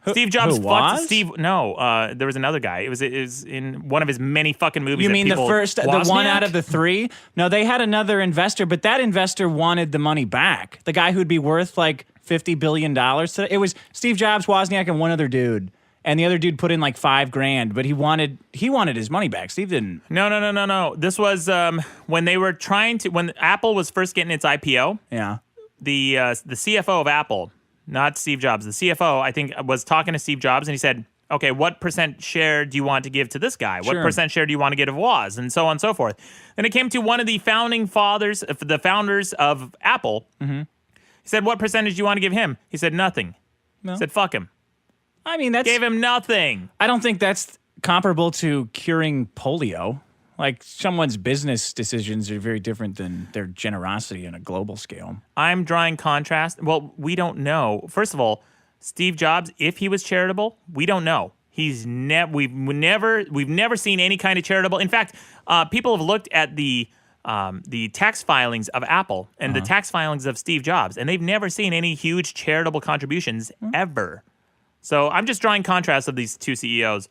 Steve Jobs who fucked was? Steve. No, there was another guy. It was in one of his many fucking movies. You that mean the people, first, the Wozniak? one out of the three? No, they had another investor, but that investor wanted the money back. The guy who'd be worth like $50 billion. It was Steve Jobs, Wozniak, and one other dude. And the other dude put in like $5,000, but he wanted his money back. Steve didn't. No. This was when they were when Apple was first getting its IPO. Yeah. The CFO of Apple, not Steve Jobs, the CFO, I think, was talking to Steve Jobs, and he said, okay, what % share do you want to give to this guy? What Sure. % share do you want to give to Woz? And so on and so forth. Then it came to one of the founders of Apple. Mm-hmm. He said, what percentage do you want to give him? He said, nothing. No. He said, fuck him. I mean, that's. Gave him nothing. I don't think that's comparable to curing polio. Like, someone's business decisions are very different than their generosity on a global scale. I'm drawing contrast. Well, we don't know. First of all, Steve Jobs, if he was charitable, we don't know. We've never seen any kind of charitable. In fact, people have looked at the tax filings of Apple and the tax filings of Steve Jobs, and they've never seen any huge charitable contributions ever. So I'm just drawing contrast of these two CEOs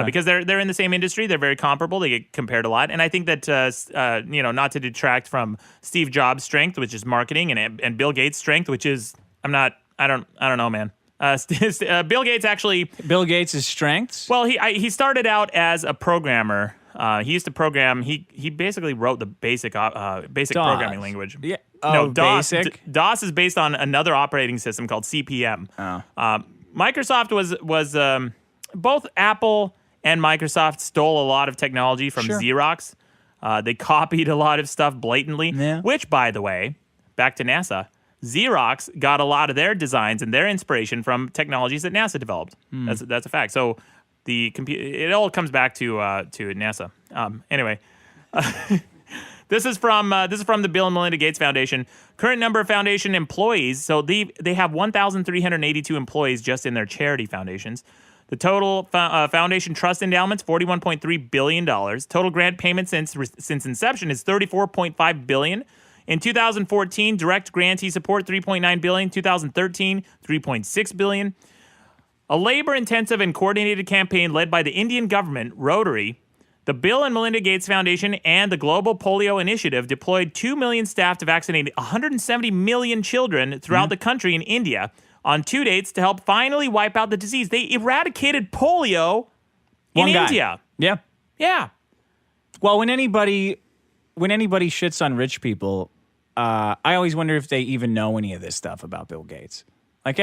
because they're in the same industry. They're very comparable. They get compared a lot, and I think that not to detract from Steve Jobs' strength, which is marketing, and Bill Gates' strength, which is I don't know, man. Bill Gates actually. Bill Gates' strengths? Well, he started out as a programmer. He used to program. He basically wrote the basic programming language. Yeah. No, Oh, DOS. basic? DOS is based on another operating system called CP/M. Oh. Microsoft was both Apple and Microsoft stole a lot of technology from Sure. Xerox. They copied a lot of stuff blatantly, Yeah. which, by the way, back to NASA, Xerox got a lot of their designs and their inspiration from technologies that NASA developed. That's a fact. So it all comes back to NASA. Anyway. This is from the Bill and Melinda Gates Foundation. Current number of foundation employees. So they have 1,382 employees just in their charity foundations. The total foundation trust endowments, $41.3 billion. Total grant payments since inception is $34.5 billion. In 2014, direct grantee support, $3.9 billion. 2013, $3.6 billion. A labor-intensive and coordinated campaign led by the Indian government, Rotary, the Bill and Melinda Gates Foundation, and the Global Polio Initiative deployed 2 million staff to vaccinate 170 million children throughout the country in India on 2 dates to help finally wipe out the disease. They eradicated polio in India. Yeah. Yeah. Well, when anybody shits on rich people, I always wonder if they even know any of this stuff about Bill Gates. Like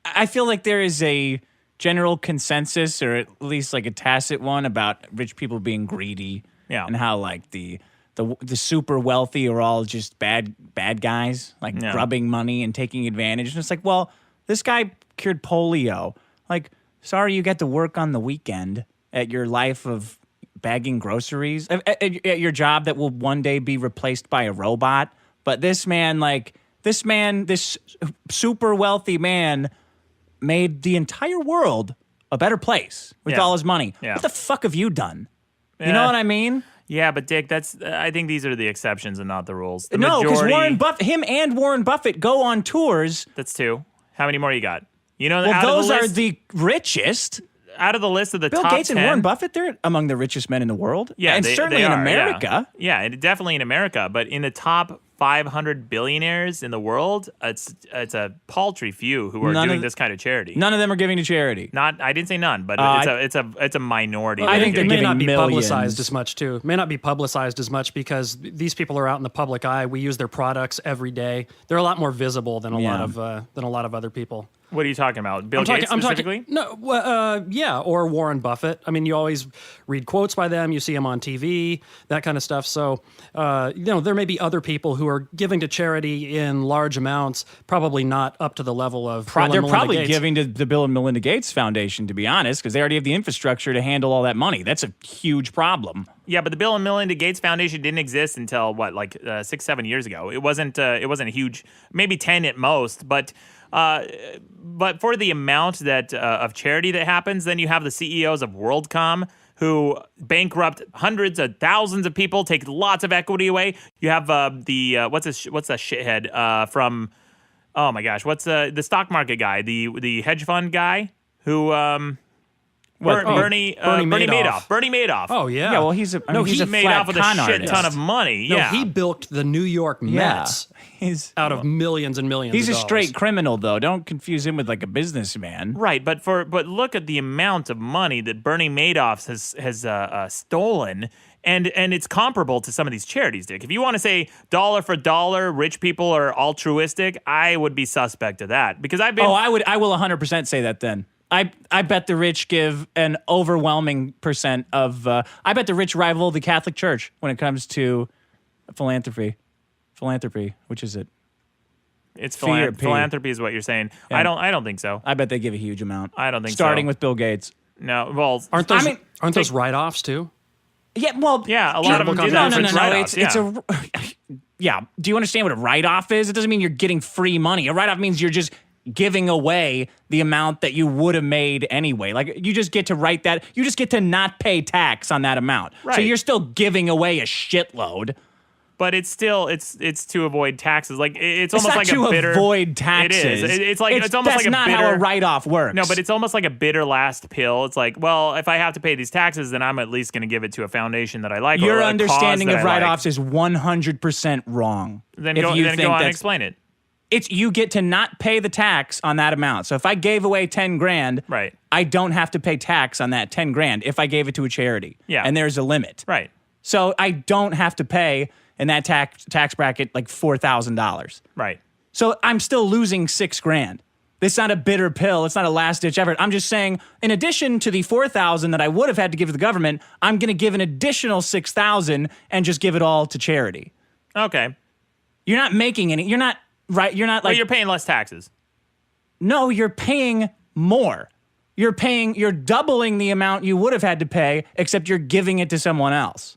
I feel like there is a general consensus, or at least like a tacit one, about rich people being greedy, and how like the super wealthy are all just bad guys, like grubbing money and taking advantage. And it's like, well, this guy cured polio. Like, sorry, you get to work on the weekend at your life of bagging groceries at your job that will one day be replaced by a robot. But this super wealthy man made the entire world a better place with all his money. Yeah. What the fuck have you done? You know what I mean? Yeah, but Dick, I think these are the exceptions and not the rules. No, because Warren Buffett go on tours. That's two. How many more you got? You know, Well, those are the richest. Out of the list of the Bill top Gates 10, and Warren Buffett, they're among the richest men in the world. Yeah, and certainly in America. Yeah, definitely in America. But in the top 500 billionaires in the world, it's a paltry few who are doing this kind of charity. None of them are giving to charity. I didn't say none, but it's a minority. I think they're it may giving not be millions. publicized as much too. It may not be publicized as much because these people are out in the public eye. We use their products every day. They're a lot more visible than a lot of other people. What are you talking about? Bill Gates specifically? Yeah, or Warren Buffett. I mean, you always read quotes by them. You see them on TV, that kind of stuff. So, there may be other people who are giving to charity in large amounts, probably not up to the level of Bill and They're Melinda probably Gates. giving to the Bill and Melinda Gates Foundation, to be honest, because they already have the infrastructure to handle all that money. That's a huge problem. Yeah, but the Bill and Melinda Gates Foundation didn't exist until 6-7 years ago. It wasn't a huge, maybe 10 at most, but for the amount that of charity that happens, then you have the CEOs of WorldCom who bankrupt hundreds of thousands of people, take lots of equity away. You have what's that shithead from? Oh my gosh, what's the stock market guy, the hedge fund guy who? Bernie Madoff. Bernie Madoff. Oh yeah. Yeah, well, he's a made flat off with a con shit artist. ton of money. No, Yeah, he built the New York Mets out of millions and millions. He's of a dollars. straight criminal, though. Don't confuse him with like a businessman. right. But look at the amount of money that Bernie Madoff has stolen. And it's comparable to some of these charities, Dick. If you want to say dollar for dollar, rich people are altruistic, I would be suspect of that because I've been. Oh, I will 100% say that then. I bet the rich give an overwhelming percent of. I bet the rich rival the Catholic Church when it comes to philanthropy. Philanthropy, which is it? It's P. philanthropy is what you're saying. Yeah. I don't think so. I bet they give a huge amount. I don't think starting so. with Bill Gates. No, well, Aren't those write-offs too? Yeah, well, yeah, a lot of them do that. No. Yeah. Do you understand what a write-off is? It doesn't mean you're getting free money. A write-off means you're just giving away the amount that you would have made anyway. Like you just get to write that. You just get to not pay tax on that amount. Right. So you're still giving away a shitload. But it's still it's to avoid taxes. Like it's almost not like to a bitter avoid taxes. It is. It's almost that's like a not bitter, how a write-off works. No, but it's almost like a bitter last pill. It's like, well, if I have to pay these taxes, then I'm at least going to give it to a foundation that I like. Your or a understanding cause of that I write-offs is 100% wrong. Then if go you on think and explain it. It's you get to not pay the tax on that amount. So if I gave away 10 grand, right, I don't have to pay tax on that 10 grand if I gave it to a charity. Yeah. And there's a limit. Right. So I don't have to pay in that tax bracket like $4,000. Right. So I'm still losing 6 grand. It's not a bitter pill. It's not a last ditch effort. I'm just saying, in addition to the $4,000 that I would have had to give to the government, I'm going to give an additional $6,000 and just give it all to charity. Okay. You're not making any. You're not right. You're not like. Well, you're paying less taxes. No, you're paying more. You're doubling the amount you would have had to pay, except you're giving it to someone else.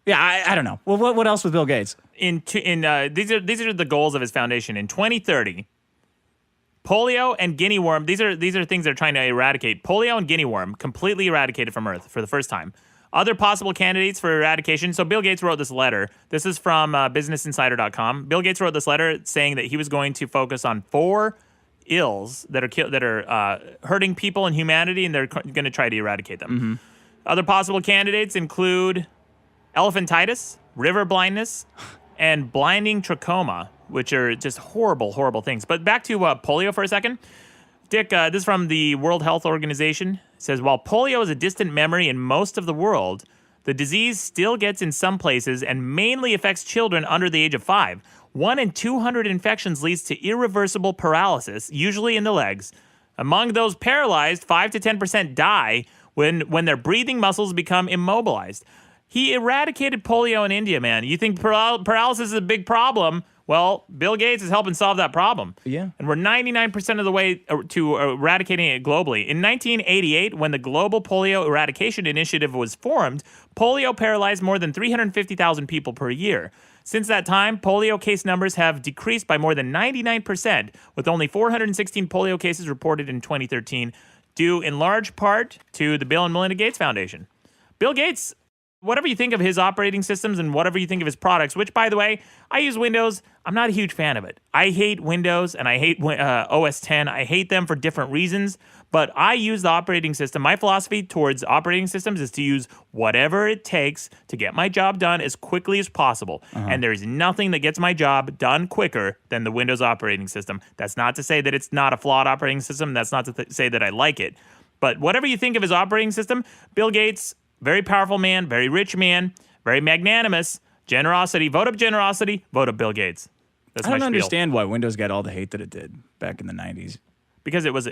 Yeah, I don't know. Well, what else with Bill Gates? These are the goals of his foundation. In 2030, polio and guinea worm. These are things they're trying to eradicate. Polio and guinea worm completely eradicated from Earth for the first time. Other possible candidates for eradication. So Bill Gates wrote this letter. This is from BusinessInsider.com. Bill Gates wrote this letter saying that he was going to focus on 4 ills that are hurting people and humanity, and they're going to try to eradicate them. Mm-hmm. Other possible candidates include elephantitis, river blindness, and blinding trachoma, which are just horrible, horrible things. But back to polio for a second. Dick, this is from the World Health Organization. It says, while polio is a distant memory in most of the world, the disease still gets in some places and mainly affects children under the age of 5. 1 in 200 infections leads to irreversible paralysis, usually in the legs. Among those paralyzed, 5 to 10% die when their breathing muscles become immobilized. He eradicated polio in India, man. You think paralysis is a big problem? Well, Bill Gates is helping solve that problem. Yeah. And we're 99% of the way to eradicating it globally. In 1988, when the Global Polio Eradication Initiative was formed, polio paralyzed more than 350,000 people per year. Since that time, polio case numbers have decreased by more than 99%, with only 416 polio cases reported in 2013, due in large part to the Bill and Melinda Gates Foundation. Bill Gates, whatever you think of his operating systems and whatever you think of his products, which, by the way, I use Windows. I'm not a huge fan of it. I hate Windows and I hate OS X. I hate them for different reasons, but I use the operating system. My philosophy towards operating systems is to use whatever it takes to get my job done as quickly as possible. And there's nothing that gets my job done quicker than the Windows operating system. That's not to say that it's not a flawed operating system. That's not to say that I like it. But whatever you think of his operating system, Bill Gates, very powerful man, very rich man, very magnanimous, generosity, vote up Bill Gates. That's I don't my spiel. understand why Windows got all the hate that it did back in the 90s. Because it was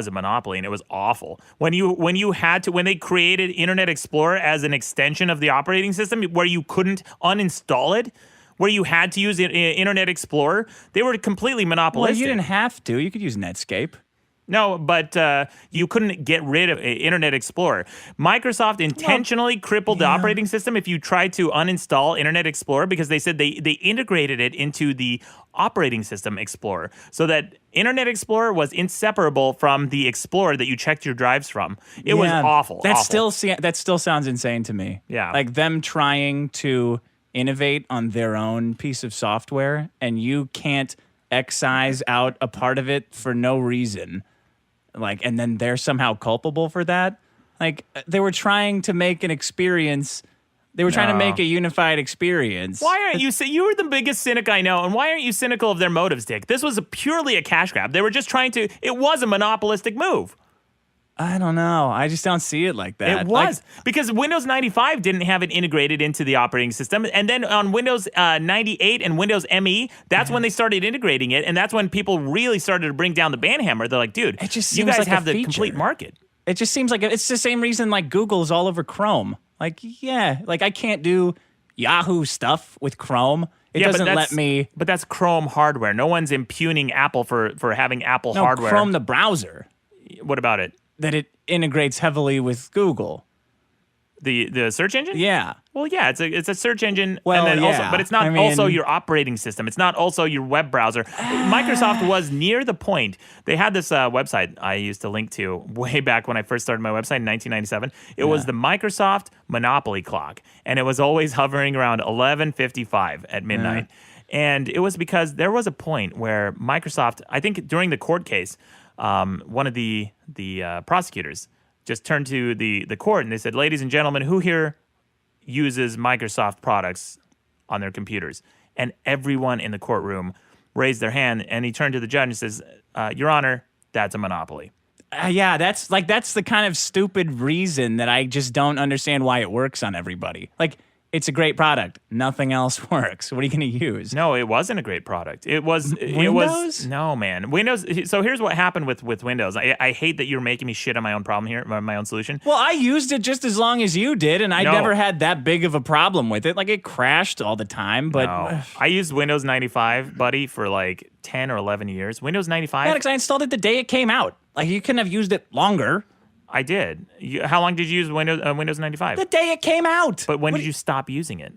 a monopoly and it was awful. When they created Internet Explorer as an extension of the operating system where you couldn't uninstall it, where you had to use Internet Explorer, they were completely monopolistic. Well, you didn't have to. You could use Netscape. No, but you couldn't get rid of Internet Explorer. Microsoft intentionally crippled the operating system if you tried to uninstall Internet Explorer because they said they integrated it into the operating system Explorer so that Internet Explorer was inseparable from the Explorer that you checked your drives from. It was awful. That awful. still sounds insane to me. Yeah. Like them trying to innovate on their own piece of software and you can't excise out a part of it for no reason. Like, and then they're somehow culpable for that. Like, they were trying to make an experience. They were trying to make a unified experience. Why aren't you? You were the biggest cynic I know, and why aren't you cynical of their motives, Dick? This was purely a cash grab. They were just trying to. It was a monopolistic move. I don't know. I just don't see it like that. It was because Windows 95 didn't have it integrated into the operating system. And then on Windows 98 and Windows ME, that's when they started integrating it. And that's when people really started to bring down the banhammer. They're like, dude, it just you seems guys like have a the feature. complete market. It just seems like it's the same reason like Google's all over Chrome. Like, yeah, like I can't do Yahoo stuff with Chrome. It doesn't let me. But that's Chrome hardware. No one's impugning Apple for having Apple hardware. Chrome the browser. What about it? That it integrates heavily with Google. The search engine? Yeah. Well, yeah, it's a search engine, well, and then yeah. also, but it's not also your operating system. It's not also your web browser. Microsoft was near the point. They had this website I used to link to way back when I first started my website in 1997. It was the Microsoft Monopoly clock, and it was always hovering around 11:55 at midnight. And it was because there was a point where Microsoft, I think during the court case, one of the prosecutors just turned to the court and they said, "Ladies and gentlemen, who here uses Microsoft products on their computers?" And everyone in the courtroom raised their hand, and he turned to the judge and says, "Your Honor, that's a monopoly." Yeah, that's the kind of stupid reason that I just don't understand why it works on everybody. Like, it's a great product. Nothing else works. What are you going to use? No, it wasn't a great product. It was Windows? No, man. Windows. So here's what happened with Windows. I hate that you're making me shit on my own problem here, my own solution. Well, I used it just as long as you did, and I never had that big of a problem with it. Like, it crashed all the time, but I used Windows 95, buddy, for like 10 or 11 years. Windows 95. Maddox, I installed it the day it came out. Like, you couldn't have used it longer. I did. How long did you use Windows 95? The day it came out. But when did you stop using it?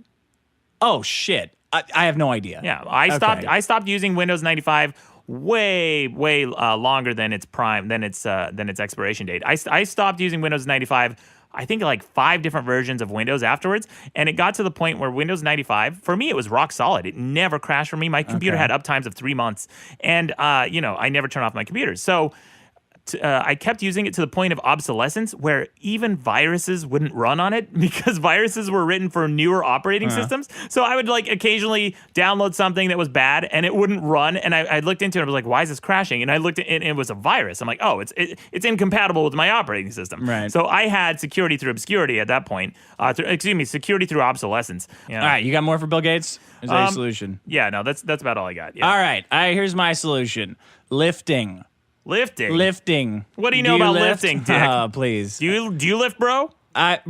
Oh shit! I have no idea. Yeah, I stopped using Windows 95 way longer than its prime than its expiration date. I stopped using Windows 95. I think like 5 different versions of Windows afterwards, and it got to the point where Windows 95 for me it was rock solid. It never crashed for me. My computer had uptimes of 3 months, and I never turn off my computers. So. I kept using it to the point of obsolescence where even viruses wouldn't run on it because viruses were written for newer operating systems. So I would like occasionally download something that was bad and it wouldn't run. And I looked into it and I was like, why is this crashing? And I looked at it and it was a virus. I'm like, oh, it's incompatible with my operating system. Right. So I had security through obscurity at that point. Security through obsolescence. Yeah. All right, you got more for Bill Gates? Is that your solution? Yeah, no, that's about all I got. Yeah. All right, here's my solution. Lifting. Lifting. What do you know about lifting, Dick? Oh, please. Do you lift, bro? I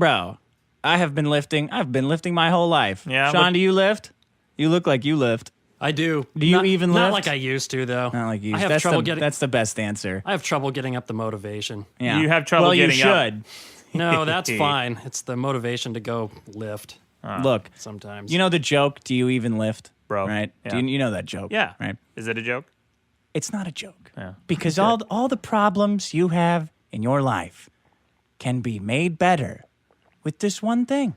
have been lifting. I've been lifting my whole life. Yeah. Sean, do you lift? You look like you lift. I do. Do you even lift? Not like I used to, though. Not like you. I have trouble getting. That's the best answer. I have trouble getting up the motivation. Yeah. You have trouble getting up. Well, you should. No, that's fine. It's the motivation to go lift. Look, sometimes. You know the joke, do you even lift? Bro. Right? Yeah. You know that joke. Yeah. Right? Is it a joke? It's not a joke. Yeah. Because all the problems you have in your life can be made better with this one thing.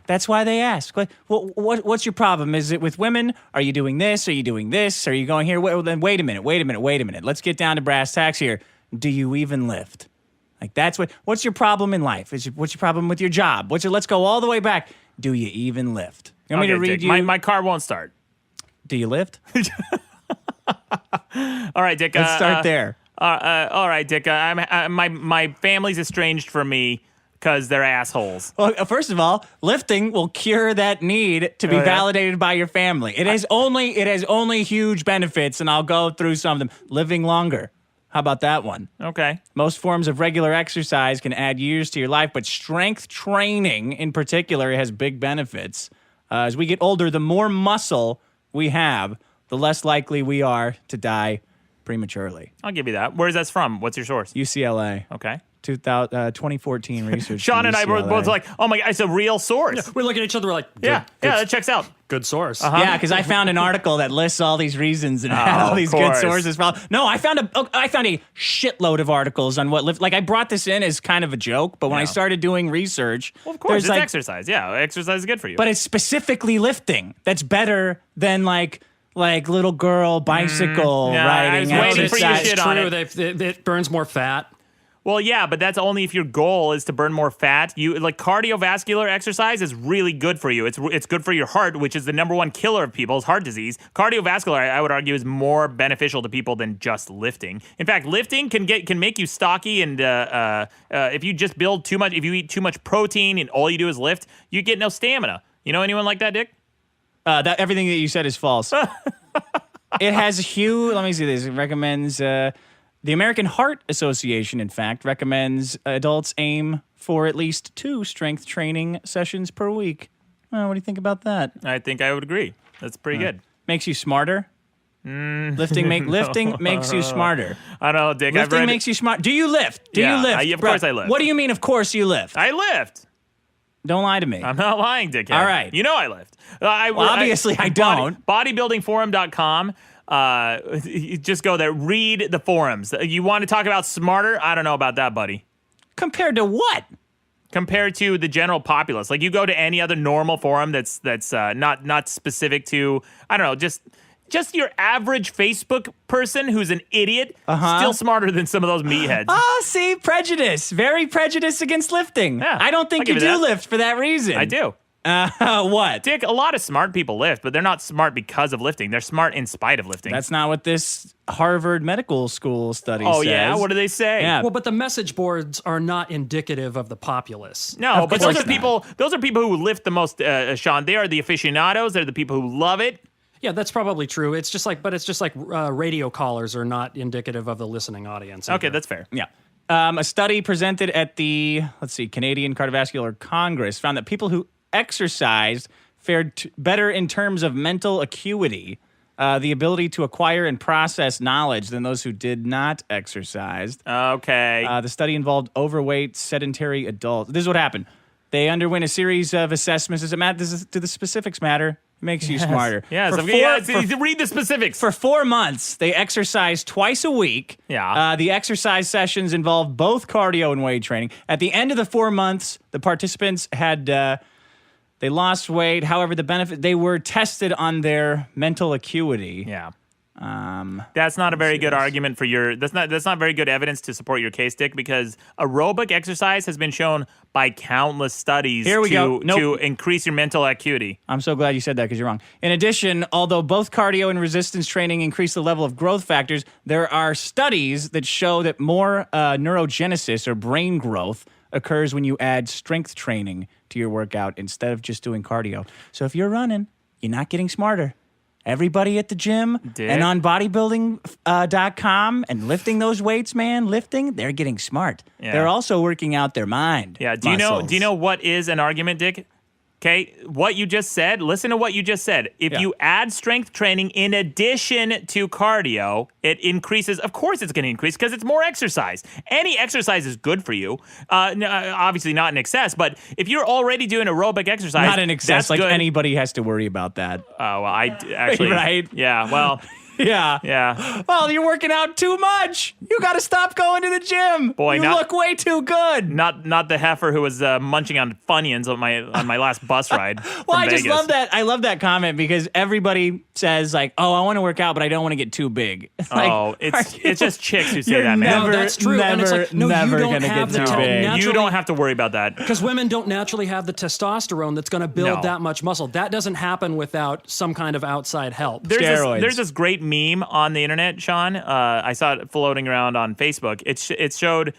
That's why they ask. What's your problem? Is it with women? Are you doing this? Are you doing this? Are you going here? Then wait a minute. Let's get down to brass tacks here. Do you even lift? Like that's what's your problem in life? What's your problem with your job? Let's go all the way back. Do you even lift? You want me to read Dick, you? My car won't start. Do you lift? All right, Dick. Let's start there. All right, Dick. My family's estranged from me because they're assholes. Well, first of all, lifting will cure that need to be validated by your family. It has only huge benefits, and I'll go through some of them. Living longer. How about that one? Okay. Most forms of regular exercise can add years to your life, but strength training in particular has big benefits. As we get older, the more muscle we have, the less likely we are to die prematurely. I'll give you that. Where's that from? What's your source? UCLA. Okay. 2014 research. Sean and I were UCLA. both like, oh my God, it's a real source. We look at each other, we're like, Yeah, that checks out. good source. Yeah, because I found an article that lists all these reasons and had all of these good course. sources. No, I found a shitload of articles on what lift. Like I brought this in as kind of a joke, but when I started doing research, Well, of course, there's it's like, exercise. Yeah, exercise is good for you. but it's specifically lifting that's better than like little girl bicycle yeah, I was riding. waiting for you to exercise. shit on True, it burns more fat. Well, yeah, but that's only if your goal is to burn more fat. You like cardiovascular exercise is really good for you. It's good for your heart, which is the number one killer of people's heart disease. Cardiovascular, I would argue, is more beneficial to people than just lifting. In fact, lifting can make you stocky, and if you just build too much, if you eat too much protein and all you do is lift, you get no stamina. You know anyone like that, Dick? That everything that you said is false. It has huge. Let me see this. It recommends. The American Heart Association, in fact, recommends adults aim for at least 2 strength training sessions per week. What do you think about that? I think I would agree. That's pretty good. Makes you smarter? Lifting makes you smarter. I don't know, Dick. I've Lifting read makes you smart. Do you lift? Do Yeah, you lift? of course I lift. What do you mean, of course you lift? I lift. Don't lie to me. I'm not lying, dickhead. All right. You know I lift. Obviously I don't. Bodybuildingforum.com. You just go there, read the forums. You want to talk about smarter? I don't know about that, buddy. Compared to what? Compared to the general populace. Like you go to any other normal forum that's not specific to, I don't know, just your average Facebook person who's an idiot, still smarter than some of those meatheads. Oh, see, prejudice. Very prejudiced against lifting. Yeah, I don't think I'll you give you do that. lift for that reason. I do. What? Dick, a lot of smart people lift, but they're not smart because of lifting. They're smart in spite of lifting. That's not what this Harvard Medical School study says. Oh, yeah? What do they say? Yeah. Well, but the message boards are not indicative of the populace. No, but those course are people. Those are people who lift the most. Sean, they are the aficionados. They're the people who love it. Yeah, that's probably true. It's just like radio callers are not indicative of the listening audience. Okay, either. that's fair. Yeah. A study presented at the, Canadian Cardiovascular Congress found that people who exercised fared better in terms of mental acuity, the ability to acquire and process knowledge than those who did not exercise. Okay. The study involved overweight, sedentary adults. This is what happened. They underwent a series of assessments. Do the specifics matter? It makes you smarter. Yes. Read the specifics. For 4 months, they exercised twice a week. Yeah. The exercise sessions involved both cardio and weight training. At the end of the 4 months, the participants had they lost weight. However, they were tested on their mental acuity. Yeah. That's not a very good argument for your. That's not very good evidence to support your case, Dick, because aerobic exercise has been shown by countless studies to increase your mental acuity. I'm so glad you said that because you're wrong. In addition, although both cardio and resistance training increase the level of growth factors, there are studies that show that more neurogenesis or brain growth occurs when you add strength training to your workout instead of just doing cardio. So if you're running, you're not getting smarter. Everybody at the gym and on bodybuilding.com and lifting those weights, man, they're getting smart. Yeah. They're also working out their mind. Yeah. Do you know what is an argument, Dick? Okay, what you just said, listen to what you just said. If you add strength training in addition to cardio, it increases. Of course it's going to increase because it's more exercise. Any exercise is good for you. Obviously not in excess, but if you're already doing aerobic exercise, Not in excess, that's like good. anybody has to worry about that. Oh, well, I actually. Right? Yeah, well. Yeah. Yeah. Well, you're working out too much. You got to stop going to the gym. Boy, you look way too good. Not the heifer who was munching on Funyuns on my last bus ride. Well, I Vegas. just love that. I love that comment because everybody says like, "Oh, I want to work out, but I don't want to get too big." Like, it's just chicks who say that, man. No, that's true. And it's like, no, you don't gonna have get the too big. You don't have to worry about that. Because women don't naturally have the testosterone that's going to build that much muscle. That doesn't happen without some kind of outside help. There's this great meme on the internet, Sean. I saw it floating around on Facebook. It showed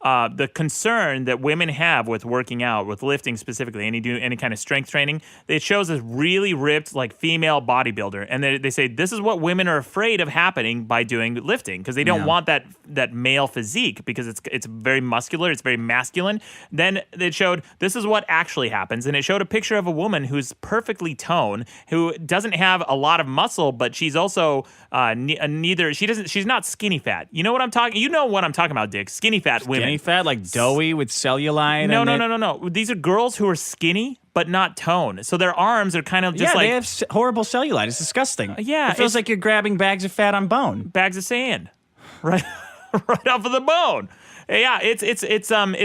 the concern that women have with working out, with lifting specifically, any kind of strength training, it shows this really ripped, like, female bodybuilder. And they say this is what women are afraid of happening by doing lifting, because they don't want that male physique, because it's very muscular, it's very masculine. Then it showed this is what actually happens. And it showed a picture of a woman who's perfectly toned, who doesn't have a lot of muscle, but she's also she's not skinny fat. You know what I'm talking about, Dick. Skinny fat women. Skinny fat, like doughy with cellulite? No. These are girls who are skinny but not toned. So their arms are kind of just they have horrible cellulite. It's disgusting. Yeah. It feels like you're grabbing bags of fat on bone. Bags of sand. Right off of the bone. Yeah,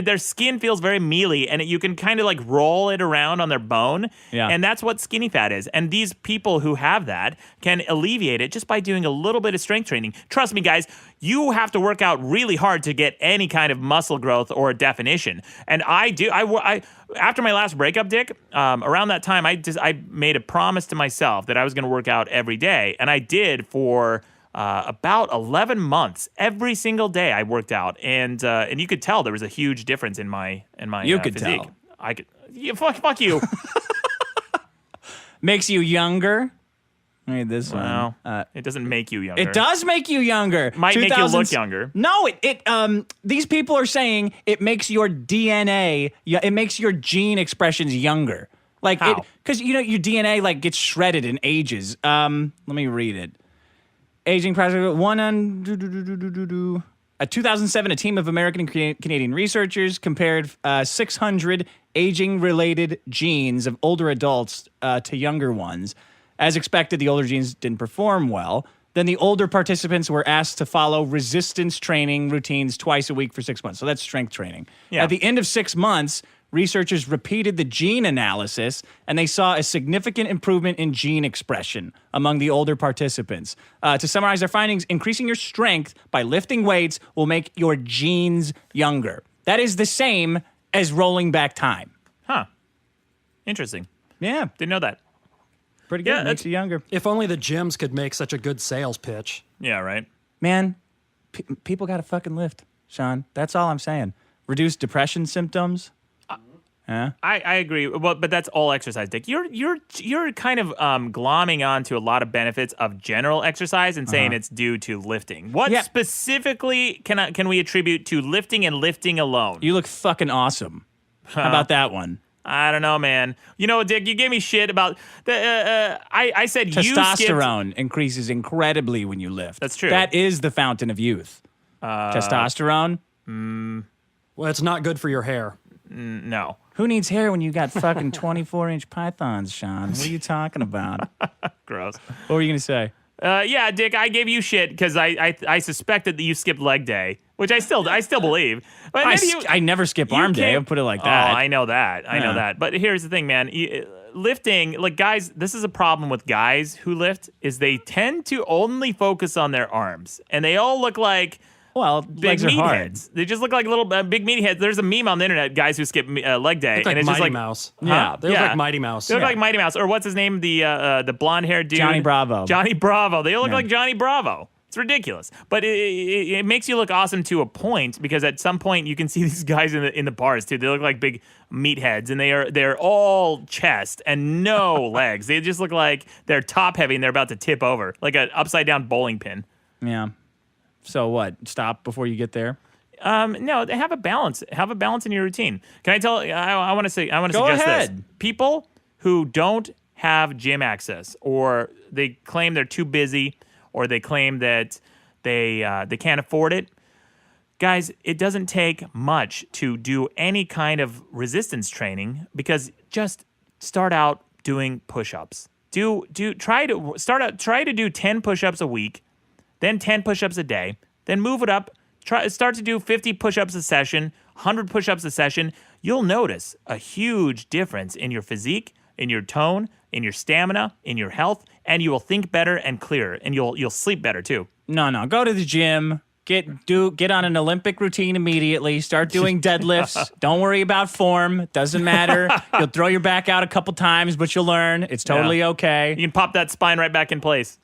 their skin feels very mealy, and you can kind of like roll it around on their bone. Yeah. And that's what skinny fat is. And these people who have that can alleviate it just by doing a little bit of strength training. Trust me, guys, you have to work out really hard to get any kind of muscle growth or definition. And I after my last breakup, Dick, around that time, I made a promise to myself that I was going to work out every day, and I did for about 11 months. Every single day I worked out, and you could tell there was a huge difference in my you could physique. tell. I could. Yeah, fuck you. Makes you younger. Read this one. Well, it doesn't make you younger. It does make you younger. Might make you look younger. No, these people are saying it makes your DNA, it makes your gene expressions younger. Like, because your DNA like gets shredded in ages. Let me read it. Aging process. 2007, a team of American and Canadian researchers compared 600 aging-related genes of older adults to younger ones. As expected, the older genes didn't perform well. Then the older participants were asked to follow resistance training routines twice a week for 6 months. So that's strength training. Yeah. At the end of 6 months, researchers repeated the gene analysis, and they saw a significant improvement in gene expression among the older participants. To summarize their findings, increasing your strength by lifting weights will make your genes younger. That is the same as rolling back time. Huh. Interesting. Yeah. Didn't know that. Pretty good. Makes you younger. If only the gyms could make such a good sales pitch. Yeah, right. Man, people got to fucking lift, Sean. That's all I'm saying. Reduce depression symptoms. I agree. Well, but that's all exercise, Dick. You're kind of glomming onto a lot of benefits of general exercise and saying it's due to lifting. What specifically can we attribute to lifting and lifting alone? You look fucking awesome. How about that one? I don't know, man. You know, Dick, you gave me shit about the. I said testosterone increases incredibly when you lift. That's true. That is the fountain of youth. Testosterone. Well, it's not good for your hair. No. Who needs hair when you got fucking 24-inch pythons, Sean? What are you talking about? Gross. What were you gonna say? Yeah, Dick, I gave you shit because I suspected that you skipped leg day, which I still believe. But I never skip arm day. I'll put it like that. Oh, I know that. I know that. But here's the thing, man. Lifting, like, guys, this is a problem with guys who lift, is they tend to only focus on their arms, and they all look like big meatheads. They just look like little big meatheads. There's a meme on the internet, guys who skip leg day, and it's just Mighty like Mouse. Yeah, they look like Mighty Mouse. They look like Mighty Mouse, or what's his name? The blonde haired dude, Johnny Bravo. Johnny Bravo. They look like Johnny Bravo. It's ridiculous, but it makes you look awesome to a point, because at some point you can see these guys in the bars too. They look like big meatheads, and they're all chest and no legs. They just look like they're top heavy and they're about to tip over, like an upside down bowling pin. Yeah. So what? Stop before you get there? No, have a balance. Have a balance in your routine. Can I tell? I want to suggest ahead. this. People who don't have gym access, or they claim they're too busy, or they claim that they can't afford it. Guys, it doesn't take much to do any kind of resistance training, because just start out doing push-ups. Try to do 10 push-ups a week, then 10 push-ups a day, then move it up. Start to do 50 push-ups a session, 100 push-ups a session. You'll notice a huge difference in your physique, in your tone, in your stamina, in your health, and you will think better and clearer, and you'll sleep better too. No, go to the gym. Get on an Olympic routine immediately. Start doing deadlifts. Don't worry about form. Doesn't matter. You'll throw your back out a couple times, but you'll learn. It's totally okay. You can pop that spine right back in place.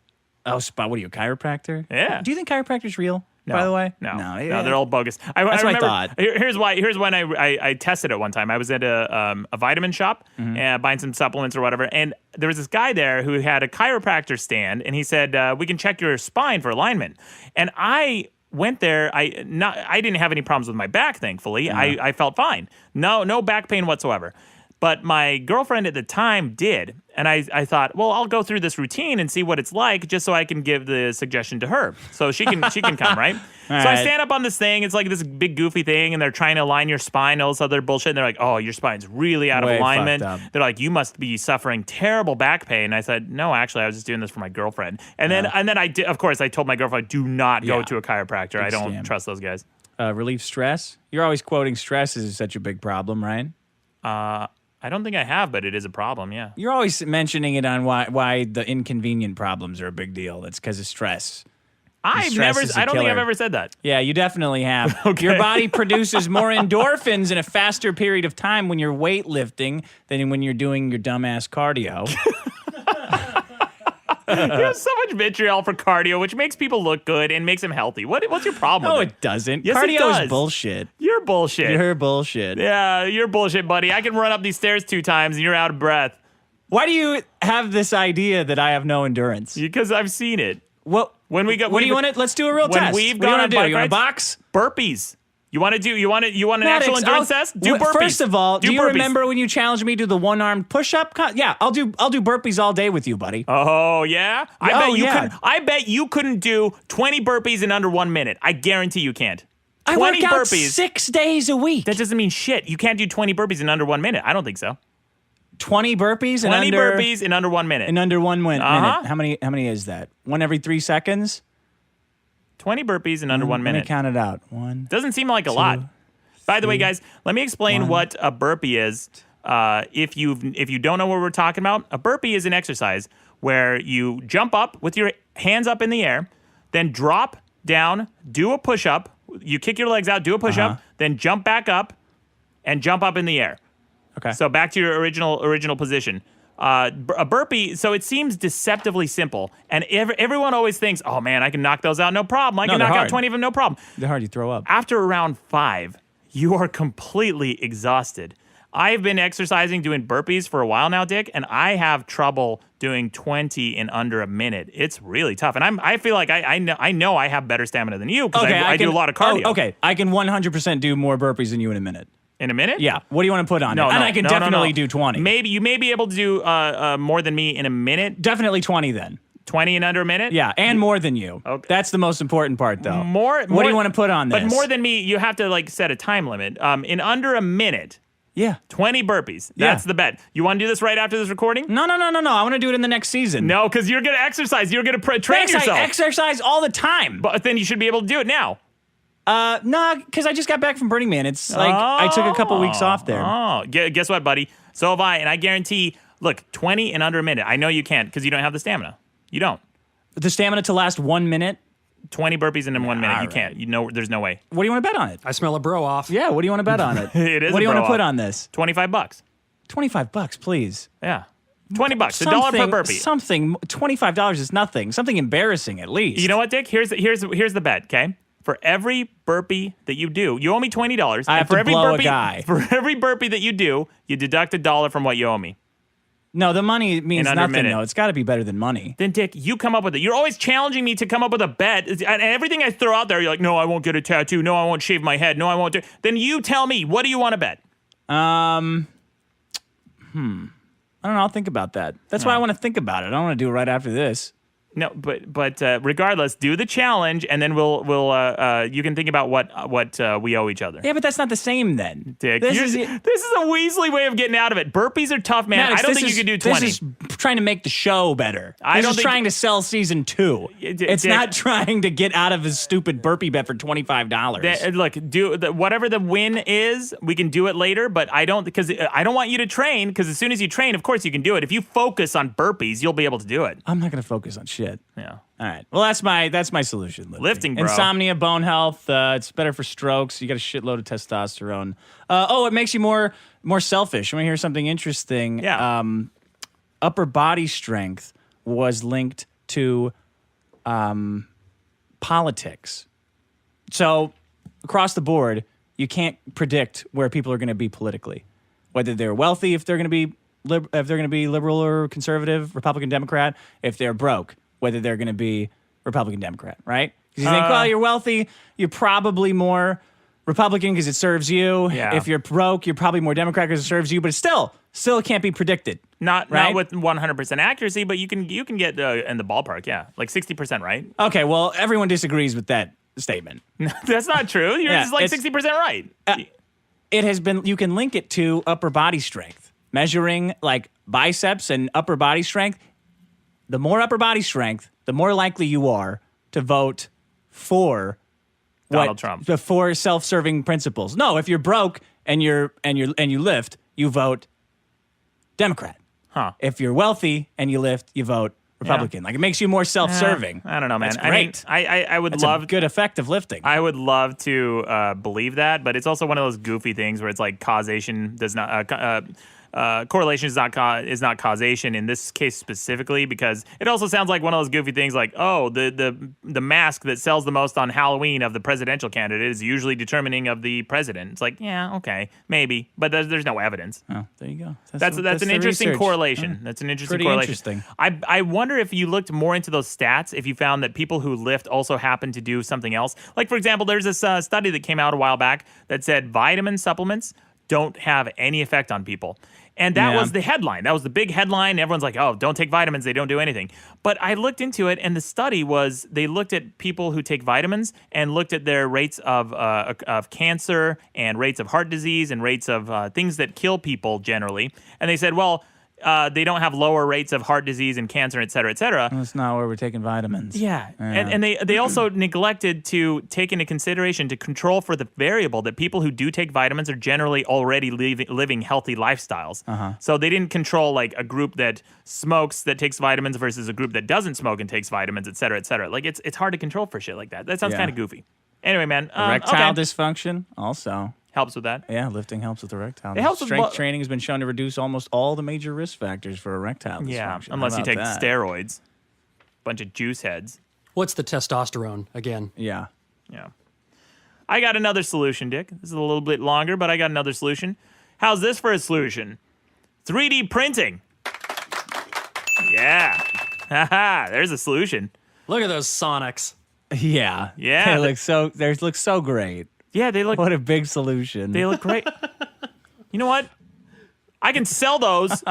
Oh, what are you, a chiropractor? Yeah. Do you think chiropractor's real? by the way? No, yeah. they're all bogus. That's I what I remember, thought. Here's why. Here's when I tested it one time. I was at a vitamin shop and buying some supplements or whatever, and there was this guy there who had a chiropractor stand, and he said, we can check your spine for alignment. And I went there. I didn't have any problems with my back, thankfully. I felt fine. No back pain whatsoever. But my girlfriend at the time did. And I thought, well, I'll go through this routine and see what it's like just so I can give the suggestion to her. So she can come, right? I stand up on this thing. It's like this big goofy thing, and they're trying to align your spine, all this other bullshit. And they're like, oh, your spine's really out of alignment. They're like, you must be suffering terrible back pain. And I said, no, actually, I was just doing this for my girlfriend. And then I did, of course, I told my girlfriend, do not go to a chiropractor. I don't trust those guys. Relieve stress? You're always quoting stress is such a big problem, right? I don't think I have, but it is a problem, yeah. You're always mentioning it on why the inconvenient problems are a big deal. That's because of stress. I don't think I've ever said that. Yeah, you definitely have. Okay. Your body produces more endorphins in a faster period of time when you're weightlifting than when you're doing your dumbass cardio. You have so much vitriol for cardio, which makes people look good and makes them healthy. What's your problem No, with it doesn't. Yes, Cardio it does. is bullshit. You're bullshit. You're bullshit. Yeah, you're bullshit, buddy. I can run up these stairs 2 times and you're out of breath. Why do you have this idea that I have no endurance? Because I've seen it. Well, when we go, what do you want to? Let's do a real test. We've what do you gone want on to do? bike You want rides, a box? Burpees. You want an actual Maddox, endurance test? Do burpees. First of all, do you burpees. remember when you challenged me to the one-armed push-up? Yeah, I'll do burpees all day with you, buddy. Oh yeah, I bet you couldn't do 20 burpees in under 1 minute. I guarantee you can't. I work out burpees. 6 days a week. That doesn't mean shit. You can't do 20 burpees in under 1 minute. I don't think so. 20 burpees 20 burpees in under 1 minute. In under 1 minute. How many is that? One every 3 seconds? 20 burpees in under 1 minute. Let me count it out. One. Doesn't seem like a lot. By the way, guys, let me explain what a burpee is. If you don't know what we're talking about, a burpee is an exercise where you jump up with your hands up in the air, then drop down, do a push-up. You kick your legs out, do a push-up, then jump back up, and jump up in the air. Okay. So back to your original position. A burpee, so it seems deceptively simple. And everyone always thinks, oh, man, I can knock those out, no problem. I can knock out 20 of them, no problem. They're hard, you throw up. After around 5, you are completely exhausted. I've been exercising, doing burpees for a while now, Dick, and I have trouble doing 20 in under a minute. It's really tough. And I feel like I know I have better stamina than you because I do a lot of cardio. Okay, I can 100% do more burpees than you in a minute. In a minute? Yeah. What do you want to put on it? And I can definitely do 20. Maybe you may be able to do more than me in a minute. Definitely 20 then. 20 in under a minute? Yeah, and more than you. Okay. That's the most important part, though. What do you want to put on this? But more than me, you have to set a time limit. In under a minute. Yeah. 20 burpees. That's the bet. You want to do this right after this recording? No. I want to do it in the next season. No, because you're going to exercise. You're going to train yourself. I exercise all the time. But then you should be able to do it now. No, because I just got back from Burning Man. It's like I took a couple weeks off there. Oh, guess what, buddy? So have I, and I guarantee, look, 20 in under a minute. I know you can't because you don't have the stamina. You don't. The stamina to last 1 minute? 20 burpees in 1 minute. You can't. There's no way. What do you want to bet on it? I smell a bro off. Yeah, what do you want to bet on it? It is. What do you want to put off. on this? $25. $25, please. Yeah. $20. $1 per burpee. $25 is nothing. Something embarrassing, at least. You know what, Dick? Here's the bet, okay? For every burpee that you do, you owe me $20. I have for to every blow burpee, a guy. For every burpee that you do, you deduct $1 from what you owe me. No, the money means under a nothing, minute. though. It's got to be better than money. Then, Dick, you come up with it. You're always challenging me to come up with a bet. And everything I throw out there, you're like, no, I won't get a tattoo. No, I won't shave my head. No, I won't do. Then you tell me, what do you want to bet? I don't know. I'll think about that. That's why I want to think about it. I don't want to do it right after this. No, but regardless, do the challenge, and then we'll you can think about what we owe each other. Yeah, but that's not the same then. Dick, this is a Weasley way of getting out of it. Burpees are tough, man. Maddox, I don't think you can do 20. This is trying to make the show better. This is trying to sell season 2. It's not trying to get out of his stupid burpee bet for $25. Look, whatever the win is, we can do it later. But I don't want you to train because as soon as you train, of course you can do it. If you focus on burpees, you'll be able to do it. I'm not going to focus on shit. Yeah. All right. Well, that's my solution. Lifting, bro. Insomnia, bone health. It's better for strokes. You got a shitload of testosterone. It makes you more selfish. Want to hear something interesting? Yeah. Upper body strength was linked to politics. So across the board, you can't predict where people are going to be politically, whether they're wealthy, if they're going to be liberal or conservative, Republican, Democrat, if they're broke, whether they're going to be Republican, Democrat, right? Because you think, well, you're wealthy, you're probably more Republican because it serves you. Yeah. If you're broke, you're probably more Democrat because it serves you. But still can't be predicted. Not right? with 100% accuracy, but you can get in the ballpark. Yeah, like 60%, right? Okay, well, everyone disagrees with that statement. That's not true. You're Yeah, just like 60% right. It has been. You can link it to upper body strength, measuring like biceps and upper body strength. The more upper body strength, the more likely you are to vote for Donald Trump. For self-serving principles. No, if you're broke and you lift, you vote Democrat. Huh. If you're wealthy and you lift, you vote Republican. Like it makes you more self-serving. I don't know, man. That's great. I would That's love a good effect of lifting. I would love to believe that, but it's also one of those goofy things where it's like causation does not correlation is not causation in this case specifically, because it also sounds like one of those goofy things like, oh, the mask that sells the most on Halloween of the presidential candidate is usually determining of the president. It's like, yeah, okay, maybe, but there's no evidence. Oh, there you go. That's an the interesting research. correlation. That's an interesting Pretty correlation. interesting. I wonder if you looked more into those stats, if you found that people who lift also happen to do something else. Like, for example, there's this study that came out a while back that said vitamin supplements don't have any effect on people. And that was the headline. That was the big headline. Everyone's like, oh, don't take vitamins. They don't do anything. But I looked into it, and the study was they looked at people who take vitamins and looked at their rates of cancer and rates of heart disease and rates of things that kill people generally. And they said, well, they don't have lower rates of heart disease and cancer, et cetera, et cetera. That's not where we're taking vitamins. Yeah. And they also neglected to take into consideration to control for the variable that people who do take vitamins are generally already living healthy lifestyles. So they didn't control like a group that smokes that takes vitamins versus a group that doesn't smoke and takes vitamins, et cetera, et cetera. Like it's hard to control for shit like that. That sounds kind of goofy. Anyway, man. Erectile dysfunction also. Helps with that. Yeah, lifting helps with erectile. It helps with Strength training has been shown to reduce almost all the major risk factors for erectile dysfunction. Yeah, unless you take steroids. Bunch of juice heads. What's the testosterone again? Yeah. Yeah. I got another solution, Dick. This is a little bit longer, but I got another solution. How's this for a solution? 3D printing. Yeah. Haha, there's a solution. Look at those Sonics. Yeah. Yeah. They look so great. Yeah, they look... What a big solution. They look great. You know what? I can sell those.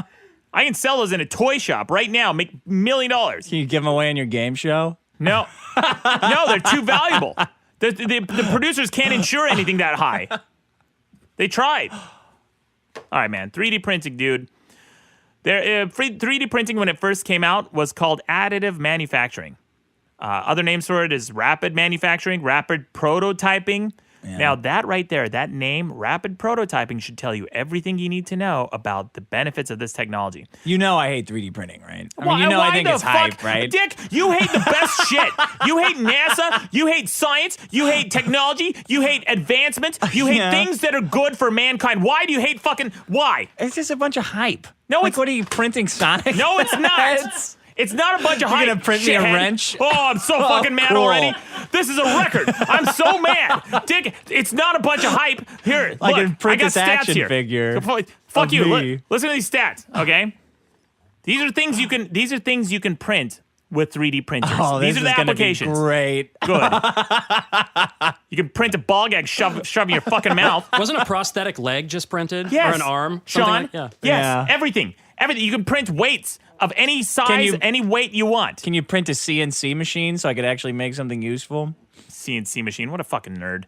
I can sell those in a toy shop right now. Make $1 million. Can you give them away in your game show? No. No, they're too valuable. The producers can't insure anything that high. They tried. All right, man. 3D printing, dude. 3D printing, when it first came out, was called additive manufacturing. Other names for it is rapid manufacturing, rapid prototyping. Yeah. Now, that right there, that name, rapid prototyping, should tell you everything you need to know about the benefits of this technology. You know I hate 3D printing, right? I mean, you know I think it's hype, right? Dick, you hate the best shit. You hate NASA. You hate science. You hate technology. You hate advancement. You hate things that are good for mankind. Why do you hate fucking... Why? It's just a bunch of hype. No, like, what are you printing, Sonic? No, it's not. It's not a bunch of hype. You're gonna print me a shithead. wrench? Oh, I'm so fucking mad already. This is a record. I'm so mad. Dick, it's not a bunch of hype. Here, I look, can print I got this stats action here. figure. Fuck you. Me. Listen to these stats, okay? These are things you can print with 3D printers. Oh, these are the applications. Great. Good. You can print a ball gag, shove in your fucking mouth. Wasn't a prosthetic leg just printed? Yes. Or an arm? Sean? Yes. Yeah. Everything. You can print weights of any size, any weight you want. Can you print a CNC machine so I could actually make something useful? CNC machine? What a fucking nerd.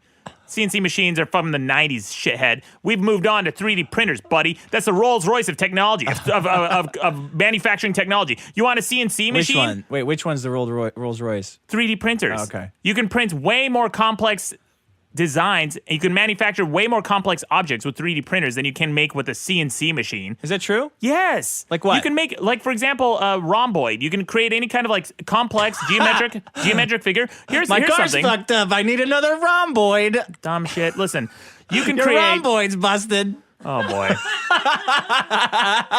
CNC machines are from the 90s, shithead. We've moved on to 3D printers, buddy. That's the Rolls Royce of technology, of manufacturing technology. You want a CNC machine? Which one? Wait, which one's the Rolls Royce? 3D printers. Oh, okay. You can print way more complex designs. You can manufacture way more complex objects with 3D printers than you can make with a CNC machine. Is that true? Yes. Like what? You can make, like, for example, a rhomboid. You can create any kind of, like, complex geometric figure. Here's car's something. fucked up. I need another rhomboid. Dumb shit. Listen, you can Your create... rhomboid's busted. Oh boy.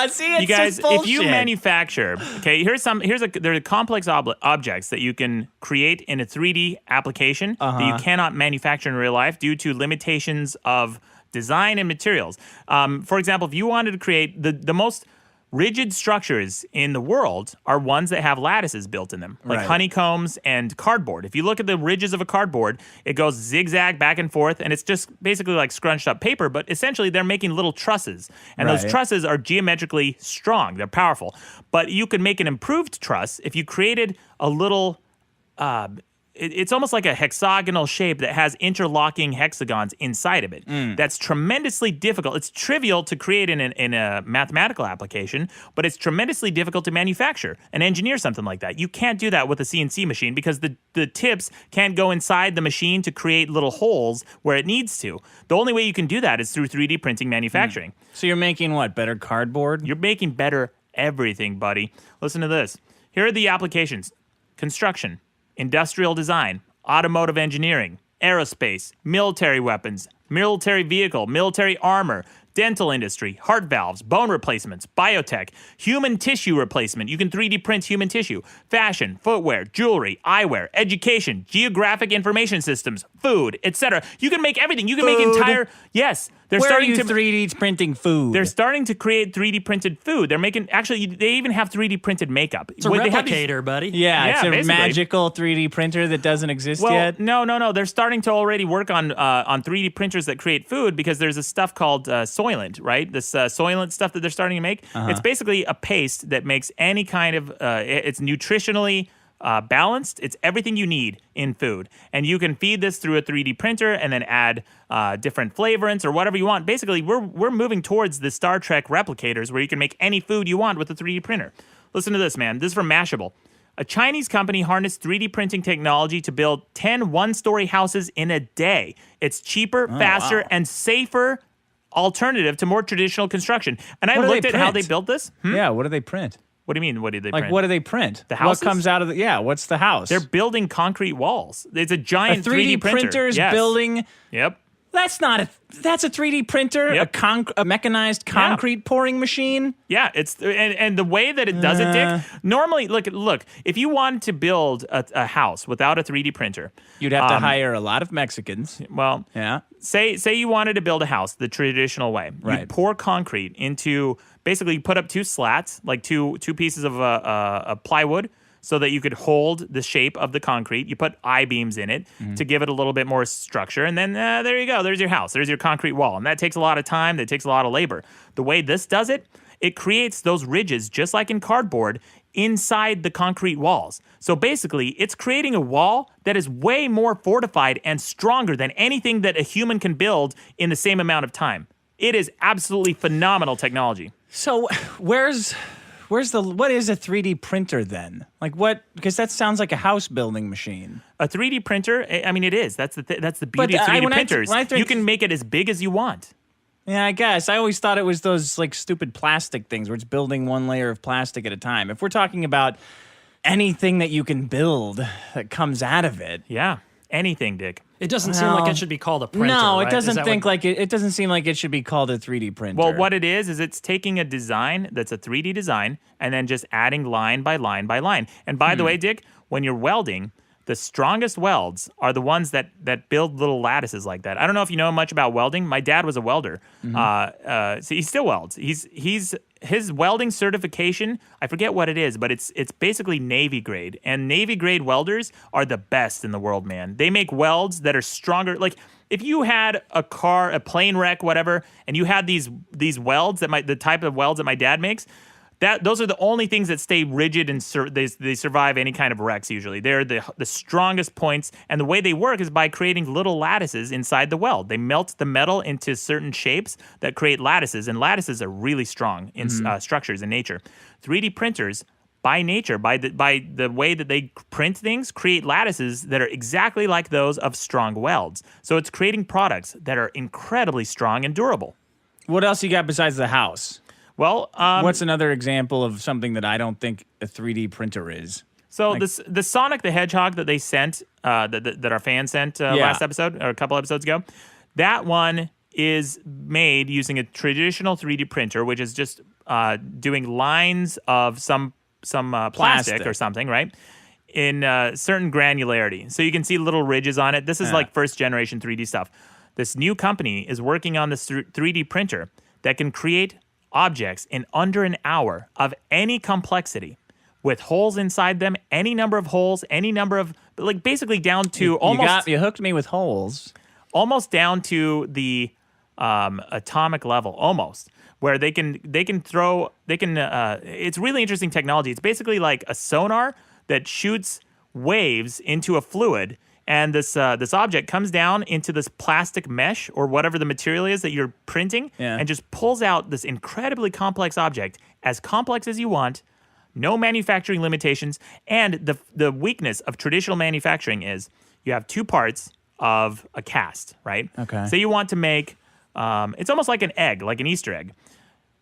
See, it's You guys, just if you bullshit. manufacture, okay, there are complex objects that you can create in a 3D application that you cannot manufacture in real life due to limitations of design and materials. For example, if you wanted to create the most rigid structures in the world are ones that have lattices built in them, like Right. honeycombs and cardboard. If you look at the ridges of a cardboard, it goes zigzag back and forth, and it's just basically like scrunched up paper, but essentially they're making little trusses. And those Right. trusses are geometrically strong. They're powerful. But you could make an improved truss if you created a little... it's almost like a hexagonal shape that has interlocking hexagons inside of it. That's tremendously difficult. It's trivial to create in a mathematical application, but it's tremendously difficult to manufacture and engineer something like that. You can't do that with a CNC machine because the tips can't go inside the machine to create little holes where it needs to. The only way you can do that is through 3D printing manufacturing. So you're making what? Better cardboard? You're making better everything, buddy. Listen to this. Here are the applications: construction, industrial design, automotive engineering, aerospace, military weapons, military vehicle, military armor, dental industry, heart valves, bone replacements, biotech, human tissue replacement. You can 3D print human tissue, fashion, footwear, jewelry, eyewear, education, geographic information systems, food, etc. You can make everything. You can make Food. entire... Yes. They're Where starting are you to 3D printing food? They're starting to create 3D printed food. They're making... Actually, they even have 3D printed makeup. It's a replicator, buddy. yeah, it's a basically. magical 3D printer that doesn't exist Well, yet. no. They're starting to already work on 3D printers that create food because there's this stuff called Soylent, right? This Soylent stuff that they're starting to make. It's basically a paste that makes any kind of... it's nutritionally... balanced. It's everything you need in food. And you can feed this through a 3D printer and then add different flavorants or whatever you want. Basically, we're moving towards the Star Trek replicators where you can make any food you want with a 3D printer. Listen to this, man. This is from Mashable. A Chinese company harnessed 3D printing technology to build 10 one-story houses in a day. It's cheaper, faster, and safer alternative to more traditional construction. And I What do they looked at how print? they built this. Yeah, what do they print? What do you mean? What did they Like, print? what do they print? The What houses? comes out of the... Yeah, what's the house? They're building concrete walls. It's a a giant 3D 3D printer. printer's Yes. building... Yep. That's not a... That's a 3D printer? Yep. A mechanized concrete pouring machine? Yeah, it's and the way that it does it, Dick. Normally, look. If you wanted to build a house without a 3D printer, You'd have to hire a lot of Mexicans. well, Yeah. say you wanted to build a house the traditional way. Right. You'd pour concrete into basically put up two slats, like two pieces of plywood, so that you could hold the shape of the concrete. You put I-beams in it to give it a little bit more structure, and then there you go. There's your house. There's your concrete wall, and that takes a lot of time. That takes a lot of labor. The way this does it, it creates those ridges, just like in cardboard, inside the concrete walls. So basically, it's creating a wall that is way more fortified and stronger than anything that a human can build in the same amount of time. It is absolutely phenomenal technology. So what is a 3D printer then? Like what? Because that sounds like a house building machine. A 3D printer, I mean, it is. That's the beauty of But 3D when I printers. think- You can make it as big as you want. Yeah, I guess. I always thought it was those like stupid plastic things where it's building one layer of plastic at a time. If we're talking about anything that you can build that comes out of it. Yeah, anything, Dick. It doesn't seem like it should be called a printer. No, it right? doesn't Is that think what- like it doesn't seem like it should be called a 3D printer. Well, what it is it's taking a design that's a 3D design and then just adding line by line by line. And by the way, Dick, when you're welding, the strongest welds are the ones that build little lattices like that. I don't know if you know much about welding. My dad was a welder. So he still welds. His welding certification, I forget what it is, but it's basically Navy grade. And Navy grade welders are the best in the world, man. They make welds that are stronger. Like if you had a plane wreck, whatever, and you had these welds the type of welds that my dad makes, those are the only things that stay rigid and they survive any kind of wrecks usually. They're the strongest points, and the way they work is by creating little lattices inside the weld. They melt the metal into certain shapes that create lattices, and lattices are really strong in structures in nature. 3D printers, by nature, by the way that they print things, create lattices that are exactly like those of strong welds. So it's creating products that are incredibly strong and durable. What else you got besides the house? Well, What's another example of something that I don't think a 3D printer is? So the Sonic the Hedgehog that they sent, that our fans sent last episode or a couple episodes ago, that one is made using a traditional 3D printer, which is just doing lines of some plastic or something, right? In certain granularity. So you can see little ridges on it. This is like first generation 3D stuff. This new company is working on this 3D printer that can create objects in under an hour of any complexity with holes inside them, any number of holes, any number of, like basically down to You hooked me with holes. Almost down to the atomic level, almost, where they can it's really interesting technology. It's basically like a sonar that shoots waves into a fluid, and this object comes down into this plastic mesh or whatever the material is that you're printing, and just pulls out this incredibly complex object, as complex as you want, no manufacturing limitations. And the weakness of traditional manufacturing is you have two parts of a cast, right? Okay. So you want to make, it's almost like an egg, like an Easter egg.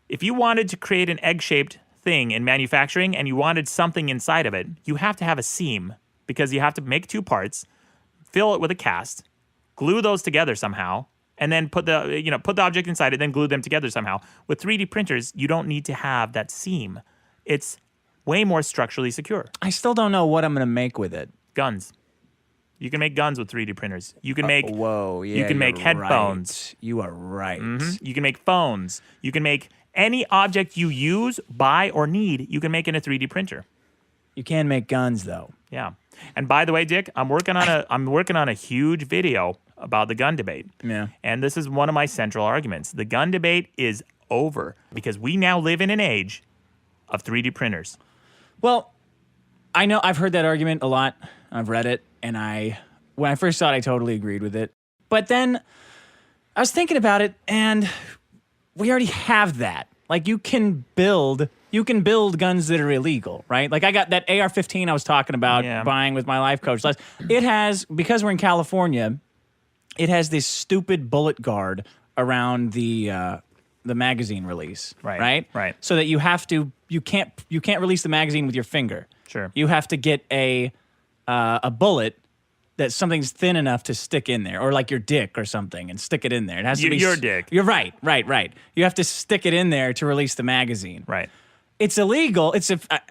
If you wanted to create an egg-shaped thing in manufacturing and you wanted something inside of it, you have to have a seam, because you have to make two parts, fill it with a cast, glue those together somehow, and then put the object inside it, then glue them together somehow. With 3D printers, you don't need to have that seam. It's way more structurally secure. I still don't know what I'm going to make with it. Guns. You can make guns with 3D printers. You can make you can make headphones. Right. You are right. Mm-hmm. You can make phones. You can make any object you use, buy, or need, you can make in a 3D printer. You can make guns though. Yeah. And by the way, Dick, I'm working on a huge video about the gun debate. Yeah. And this is one of my central arguments. The gun debate is over because we now live in an age of 3D printers. Well, I know I've heard that argument a lot. I've read it, and when I first saw it, I totally agreed with it. But then I was thinking about it, and we already have that. Like, you can build guns that are illegal, right? Like, I got that AR-15 I was talking about buying with my life coach. It has, because we're in California, it has this stupid bullet guard around the magazine release, right? So that you can't release the magazine with your finger. Sure. You have to get a bullet that something's thin enough to stick in there, or like your dick or something, and stick it in there. It has to be your dick. You're right. You have to stick it in there to release the magazine. Right. It's illegal.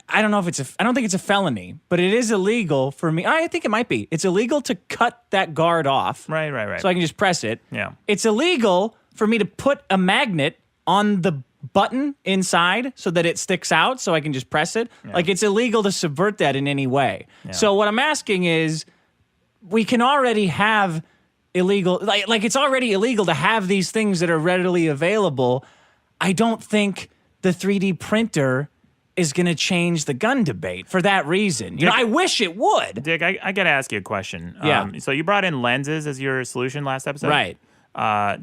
I don't know if I don't think it's a felony, but it is illegal for me. I think it might be. It's illegal to cut that guard off. Right. So I can just press it. Yeah. It's illegal for me to put a magnet on the button inside so that it sticks out so I can just press it. Yeah. Like, it's illegal to subvert that in any way. Yeah. So what I'm asking is, we can already have illegal, like it's already illegal to have these things that are readily available. I don't think the 3D printer is going to change the gun debate for that reason. You know, I wish it would. Dick, I got to ask you a question. Yeah. So you brought in lenses as your solution last episode? Right.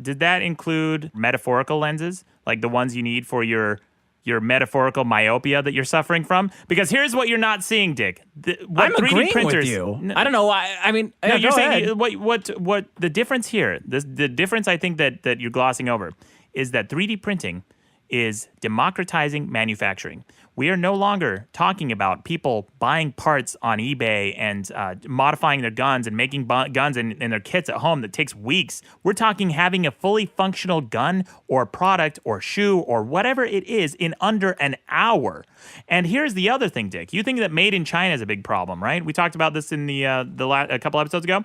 Did that include metaphorical lenses, like the ones you need for your metaphorical myopia that you're suffering from? Because here's what you're not seeing, Dick. I'm 3D agreeing printers, with you. I don't know why. I mean, no, you're saying what the difference here? The difference I think that you're glossing over is that 3D printing is democratizing manufacturing. We are no longer talking about people buying parts on eBay and modifying their guns and making guns and their kits at home that takes weeks. We're talking having a fully functional gun or product or shoe or whatever it is in under an hour. And here's the other thing, Dick. You think that made in China is a big problem, right? We talked about this in a couple episodes ago.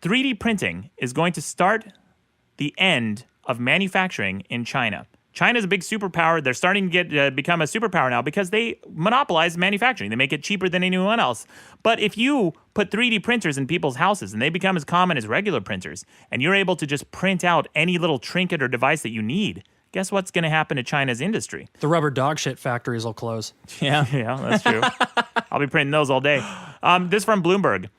3D printing is going to start the end of manufacturing in China. China's a big superpower. They're starting to become a superpower now because they monopolize manufacturing. They make it cheaper than anyone else. But if you put 3D printers in people's houses and they become as common as regular printers, and you're able to just print out any little trinket or device that you need, guess what's going to happen to China's industry? The rubber dog shit factories will close. Yeah, that's true. I'll be printing those all day. This from Bloomberg.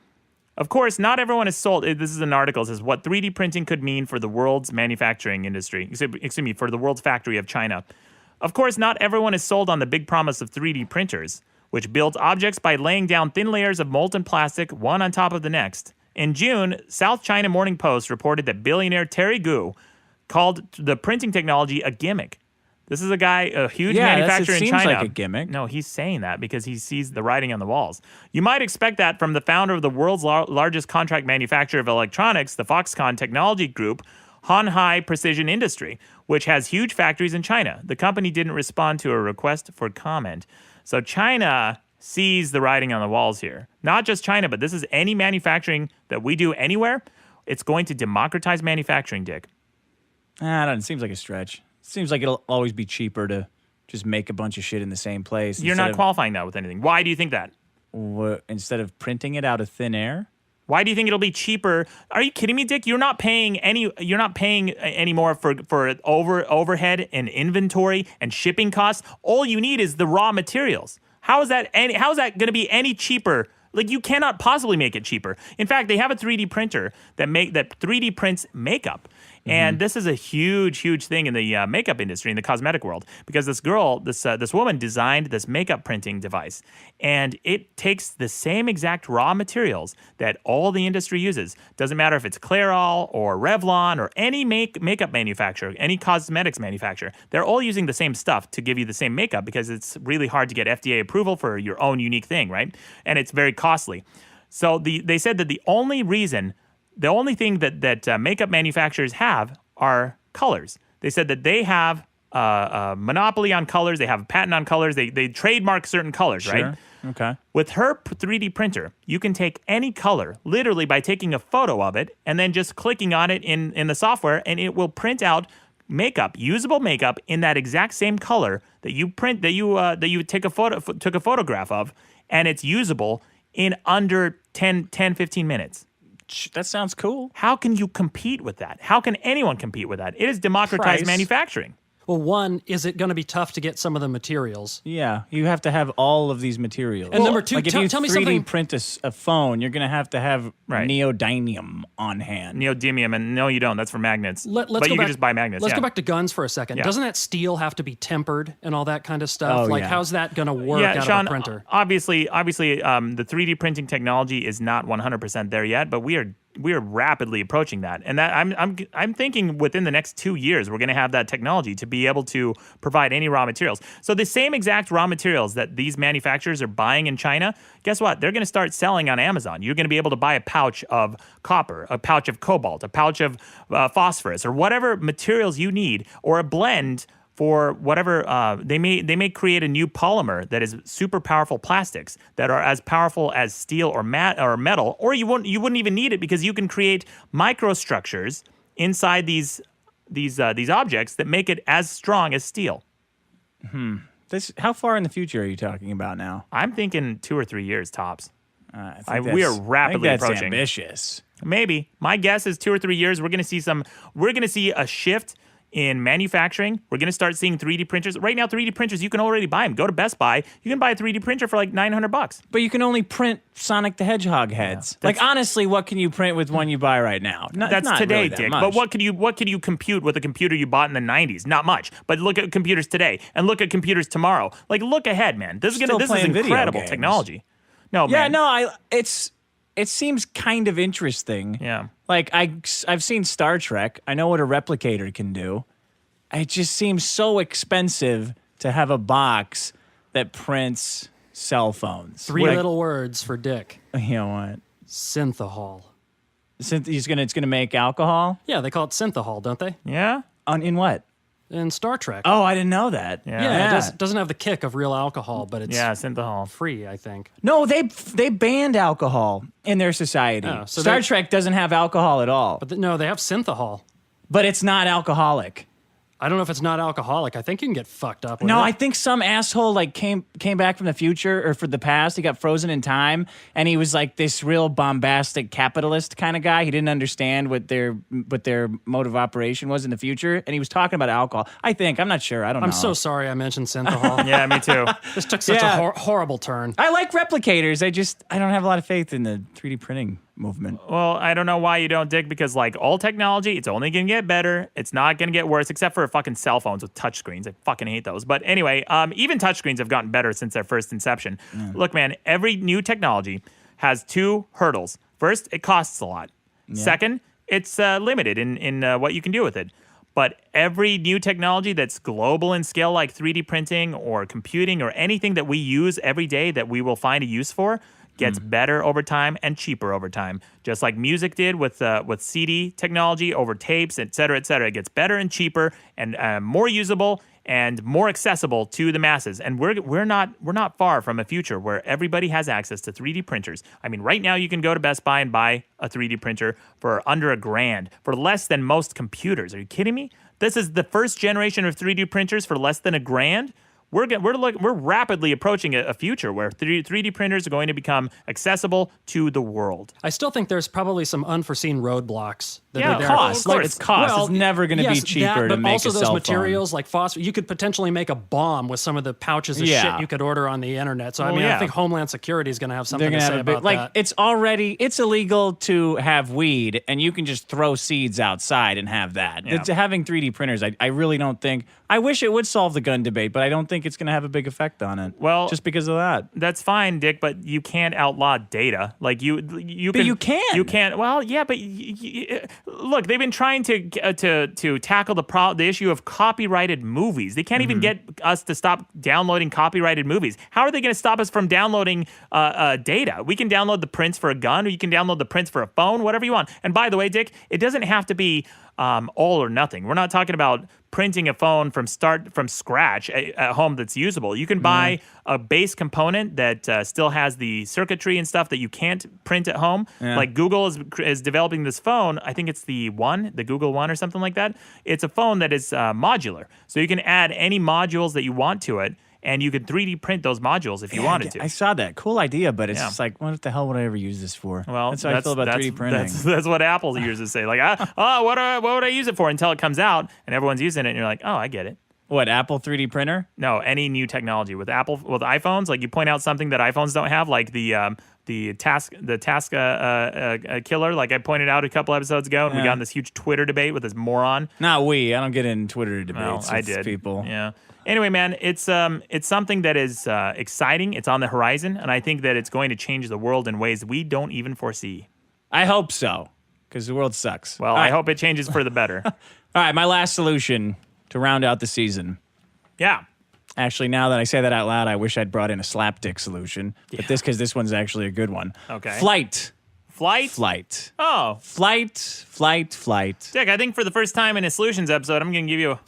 Of course, not everyone is sold. This is an article. It says what 3D printing could mean for the world's manufacturing industry. Excuse me, for the world's factory of China. Of course, not everyone is sold on the big promise of 3D printers, which builds objects by laying down thin layers of molten plastic, one on top of the next. In June, South China Morning Post reported that billionaire Terry Gu called the printing technology a gimmick. This is a guy, a huge manufacturer in China. Seems like a gimmick. No, he's saying that because he sees the writing on the walls. You might expect that from the founder of the world's largest contract manufacturer of electronics, the Foxconn Technology Group, Hanhai Precision Industry, which has huge factories in China. The company didn't respond to a request for comment. So China sees the writing on the walls here. Not just China, but this is any manufacturing that we do anywhere. It's going to democratize manufacturing, Dick. I don't know. It seems like a stretch. It seems like it'll always be cheaper to just make a bunch of shit in the same place. You're not qualifying that with anything. Why do you think that? Instead of printing it out of thin air? Why do you think it'll be cheaper? Are you kidding me, Dick? You're not paying any more for overhead and inventory and shipping costs. All you need is the raw materials. How is that going to be any cheaper? Like, you cannot possibly make it cheaper. In fact, they have a 3D printer that 3D prints makeup. And this is a huge, huge thing in the makeup industry, in the cosmetic world, because this woman designed this makeup printing device, and it takes the same exact raw materials that all the industry uses. Doesn't matter if it's Clairol or Revlon or any makeup manufacturer, any cosmetics manufacturer. They're all using the same stuff to give you the same makeup because it's really hard to get FDA approval for your own unique thing, right? And it's very costly. So they said that the only thing that makeup manufacturers have are colors. They said that they have a monopoly on colors. They have a patent on colors. They trademark certain colors, right? Okay. With her 3D printer, you can take any color literally by taking a photo of it and then just clicking on it in the software, and it will print out makeup, usable makeup in that exact same color that you took a photograph of, and it's usable in under 15 minutes. That sounds cool. How can you compete with that? How can anyone compete with that? It is democratized manufacturing. Well, one, is it going to be tough to get some of the materials? Yeah, you have to have all of these materials. And number two, like if you tell me 3D something. print a phone, you're going to have neodymium on hand. Neodymium, and no, you don't. That's for magnets. Let's but go you back, can just buy magnets. Let's go back to guns for a second. Yeah. Doesn't that steel have to be tempered and all that kind of stuff? How's that going to work out Sean, of a printer? Obviously, the 3D printing technology is not 100% there yet, but we are rapidly approaching that, and that I'm thinking within the next 2 years we're going to have that technology to be able to provide any raw materials. So the same exact raw materials that these manufacturers are buying in China, guess what? They're going to start selling on Amazon. You're going to be able to buy a pouch of copper, a pouch of cobalt, a pouch of phosphorus, or whatever materials you need, or a blend for whatever they may create a new polymer that is super powerful plastics that are as powerful as steel or metal, or you wouldn't even need it because you can create microstructures inside these objects that make it as strong as steel. How far in the future are you talking about now? I'm thinking 2 or 3 years tops. We are rapidly approaching. Ambitious. Maybe. My guess is 2 or 3 years. We're going to see a shift in manufacturing. We're going to start seeing 3D printers. Right now, 3D printers, you can already buy them. Go to Best Buy. You can buy a 3D printer for like $900. But you can only print Sonic the Hedgehog heads. Honestly, what can you print with one you buy right now? That's not today, really that Dick. much. But what can you compute with a computer you bought in the 90s? Not much. But look at computers today and look at computers tomorrow. Like, look ahead, man. This is incredible technology. No, man. It seems kind of interesting. Yeah. Like, I've seen Star Trek. I know what a replicator can do. It just seems so expensive to have a box that prints cell phones. Three little words for Dick. You know what? Synthahol. It's gonna make alcohol? Yeah, they call it synthahol, don't they? Yeah? In what? In Star Trek. Oh, I didn't know that. Yeah, it doesn't have the kick of real alcohol, but it's synthahol. free, I think. No, they banned alcohol in their society. Oh, so Star Trek doesn't have alcohol at all. But no, they have synthahol. But it's not alcoholic. I don't know if it's not alcoholic. I think you can get fucked up with No, it. I think some asshole came back from the future or for the past. He got frozen in time, and he was like this real bombastic capitalist kind of guy. He didn't understand what their mode of operation was in the future, and he was talking about alcohol. I think. I'm not sure. I don't know. I'm so sorry I mentioned synthahol. Yeah, me too. This took such a horrible turn. I like replicators. I don't have a lot of faith in the 3D printing movement. Well, I don't know why you don't, Dick, because like all technology, it's only going to get better. It's not going to get worse, except for fucking cell phones with touchscreens. I fucking hate those. But anyway, even touchscreens have gotten better since their first inception. Look, man, every new technology has 2 hurdles. First, it costs a lot. Yeah. Second, it's limited in what you can do with it. But every new technology that's global in scale, like 3D printing or computing or anything that we use every day that we will find a use for, gets better over time and cheaper over time. Just like music did with CD technology over tapes, et cetera, et cetera. It gets better and cheaper and more usable and more accessible to the masses. And we're not far from a future where everybody has access to 3D printers. I mean, right now you can go to Best Buy and buy a 3D printer for under $1,000, for less than most computers. Are you kidding me? This is the first generation of 3D printers for less than $1,000. We're rapidly approaching a future where 3D printers are going to become accessible to the world. I still think there's probably some unforeseen roadblocks. Cost. Well, it's cost. Well, it's never going to be cheaper to but make also a those cell materials phone. like phosphor. You could potentially make a bomb with some of the pouches of shit you could order on the internet. So I think Homeland Security is going to have something to say about that. It's illegal to have weed, and you can just throw seeds outside and have that. Yeah. Having 3D printers, I really don't think. I wish it would solve the gun debate, but I don't think it's going to have a big effect on it. Well, just because of that. That's fine, Dick, but you can't outlaw data. Like you But can. you can. You can't. Well, yeah, but look, they've been trying to tackle the issue of copyrighted movies. They can't even get us to stop downloading copyrighted movies. How are they going to stop us from downloading data? We can download the prints for a gun, or you can download the prints for a phone, whatever you want. And by the way, Dick, it doesn't have to be all or nothing. We're not talking about printing a phone from scratch at home that's usable. You can buy a base component that still has the circuitry and stuff that you can't print at home. Yeah. Like Google is developing this phone. I think it's the Google One or something like that. It's a phone that is modular. So you can add any modules that you want to it, and you could 3D print those modules if you wanted to. I saw that. Cool idea, but it's just like, what the hell would I ever use this for? Well, that's how I feel about 3D printing. That's what Apple users say. Like, what would I use it for until it comes out and everyone's using it, and you're like, oh, I get it. What, Apple 3D printer? No, any new technology with iPhones. Like you point out something that iPhones don't have, like the task killer. Like I pointed out a couple episodes ago, and we got in this huge Twitter debate with this moron. Not we. I don't get in Twitter debates. Well, I did. People. Yeah. Anyway, man, it's something that is exciting. It's on the horizon, and I think that it's going to change the world in ways we don't even foresee. I hope so, because the world sucks. Well, I hope it changes for the better. All right, my last solution to round out the season. Yeah. Actually, now that I say that out loud, I wish I'd brought in a slapdick solution. But because this one's actually a good one. Okay. Flight. Oh. Flight. Dick, I think for the first time in a solutions episode, I'm going to give you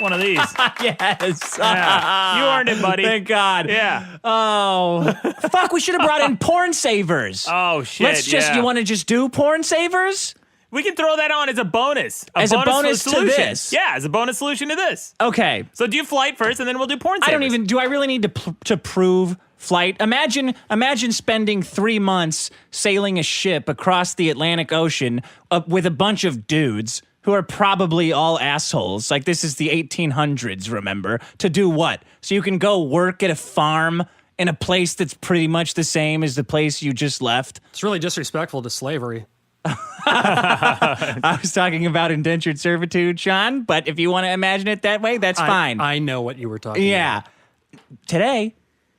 one of these. Yes. Yeah. You earned it, buddy. Thank God. Yeah. Oh. Fuck, we should have brought in porn savers. Oh, shit. You want to just do porn savers? We can throw that on as a bonus. A bonus to this? Yeah, as a bonus solution to this. Okay. So do flight first, and then we'll do porn savers. Do I really need to prove flight? Imagine spending 3 months sailing a ship across the Atlantic Ocean with a bunch of dudes who are probably all assholes. Like, this is the 1800s, remember? To do what? So you can go work at a farm in a place that's pretty much the same as the place you just left? It's really disrespectful to slavery. I was talking about indentured servitude, Sean, but if you want to imagine it that way, that's fine. I know what you were talking about. Yeah. Today,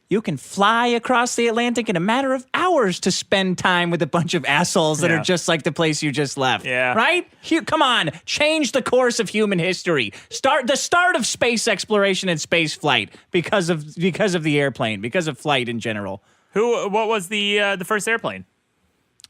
you can fly across the Atlantic in a matter of hours to spend time with a bunch of assholes that are just like the place you just left. Yeah. Right? Come on. Change the course of human history. The start of space exploration and space flight because of the airplane, because of flight in general. What was the first airplane?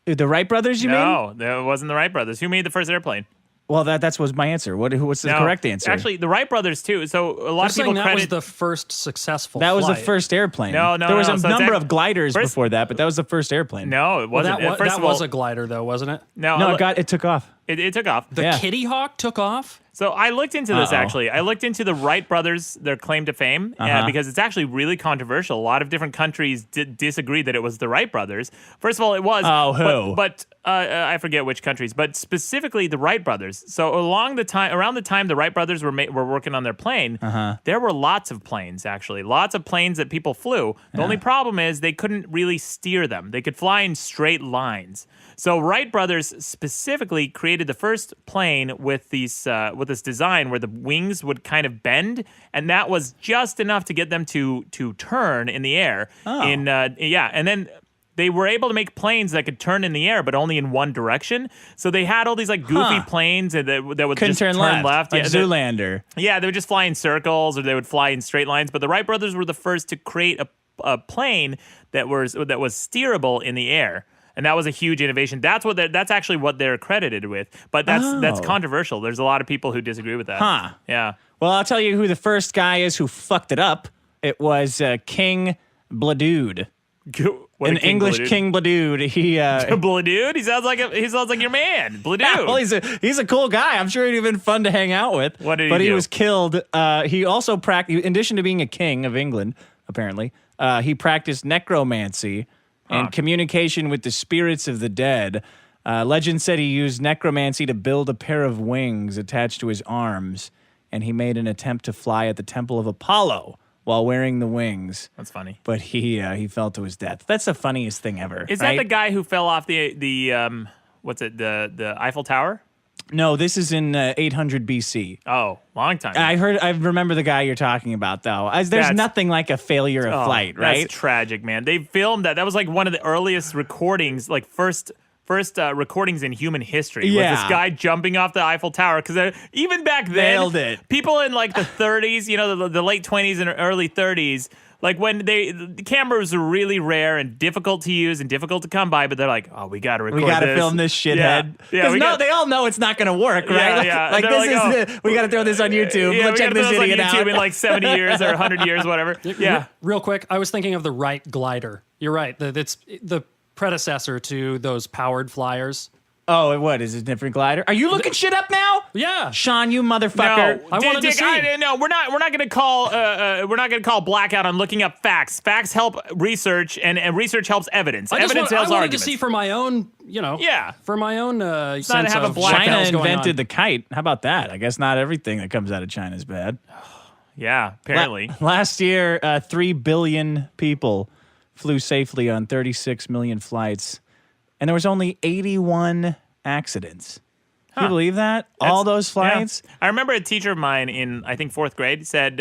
The Wright brothers, you mean? No, it wasn't the Wright brothers. Who made the first airplane? Well, that was my answer. What's the correct answer? Actually, the Wright brothers too. So a lot of people that credit was the first successful. That was the flight. first airplane. No. There was a So number of gliders before that, but that was the first airplane. No, it wasn't. That was a glider, though, wasn't it? No, it took off. It took off. The Kitty Hawk took off? So I looked into this, actually. I looked into the Wright brothers, their claim to fame, because it's actually really controversial. A lot of different countries disagree that it was the Wright brothers. First of all, it was. Oh, who? But I forget which countries, but specifically the Wright brothers. So around the time the Wright brothers were working on their plane, there were lots of planes, actually. Lots of planes that people flew. The only problem is they couldn't really steer them. They could fly in straight lines. So Wright brothers specifically created the first plane with this design where the wings would kind of bend, and that was just enough to get them to turn in the air. And then they were able to make planes that could turn in the air, but only in one direction. So they had all these like goofy planes that would Couldn't just turn left. Like Zoolander. Yeah, they would just fly in circles, or they would fly in straight lines. But the Wright brothers were the first to create a a plane that was steerable in the air. And that was a huge innovation. That's actually what they're credited with. But that's controversial. There's a lot of people who disagree with that. Huh. Yeah. Well, I'll tell you who the first guy is who fucked it up. It was King Bladude. An English Bladude. King Bladude. He Bladude? He sounds like your man. Bladude. well, he's a cool guy. I'm sure he'd have been fun to hang out with. What did he But he do? was killed. He also practiced, in addition to being a king of England, apparently, he practiced necromancy and communication with the spirits of the dead. Legend said he used necromancy to build a pair of wings attached to his arms, and he made an attempt to fly at the Temple of Apollo while wearing the wings. That's funny. But he fell to his death. That's the funniest thing ever. Is that the guy who fell off the the Eiffel Tower? No, this is in 800 BC. Oh, long time. I remember the guy you're talking about, though. There's nothing like a failure of flight, right? That's tragic, man. They filmed that. That was like one of the earliest recordings, like first recordings in human history. Yeah. Was this guy jumping off the Eiffel Tower? Because even back then, Nailed it. people in like the 30s, the late 20s and early 30s, like when the cameras were really rare and difficult to use and difficult to come by, but they're like, oh, we got to record this. We got to film this shithead. Yeah, they all know it's not going to work, right? Yeah, Like they're this is we got to throw this on YouTube. Yeah, Let's check this idiot on YouTube out. in like 70 years or 100 years, whatever. Yeah. Real quick, I was thinking of the Wright glider. You're right. It's the predecessor to those powered flyers. Oh, what is it? A different glider? Are you looking shit up now? Yeah, Sean, you motherfucker. I wanted to see. No, we're not going to call blackout on looking up facts. Facts help research, and research helps evidence. Evidence helps I wanted arguments. to see for my own, for my own sense to have a of blackout. China what's going invented on. the kite. How about that? I guess not everything that comes out of China is bad. Yeah, apparently. Last year, 3 billion people flew safely on 36 million flights, and there was only 81 accidents. Can you believe that? All those flights? Yeah. I remember a teacher of mine in, I think, 4th grade said,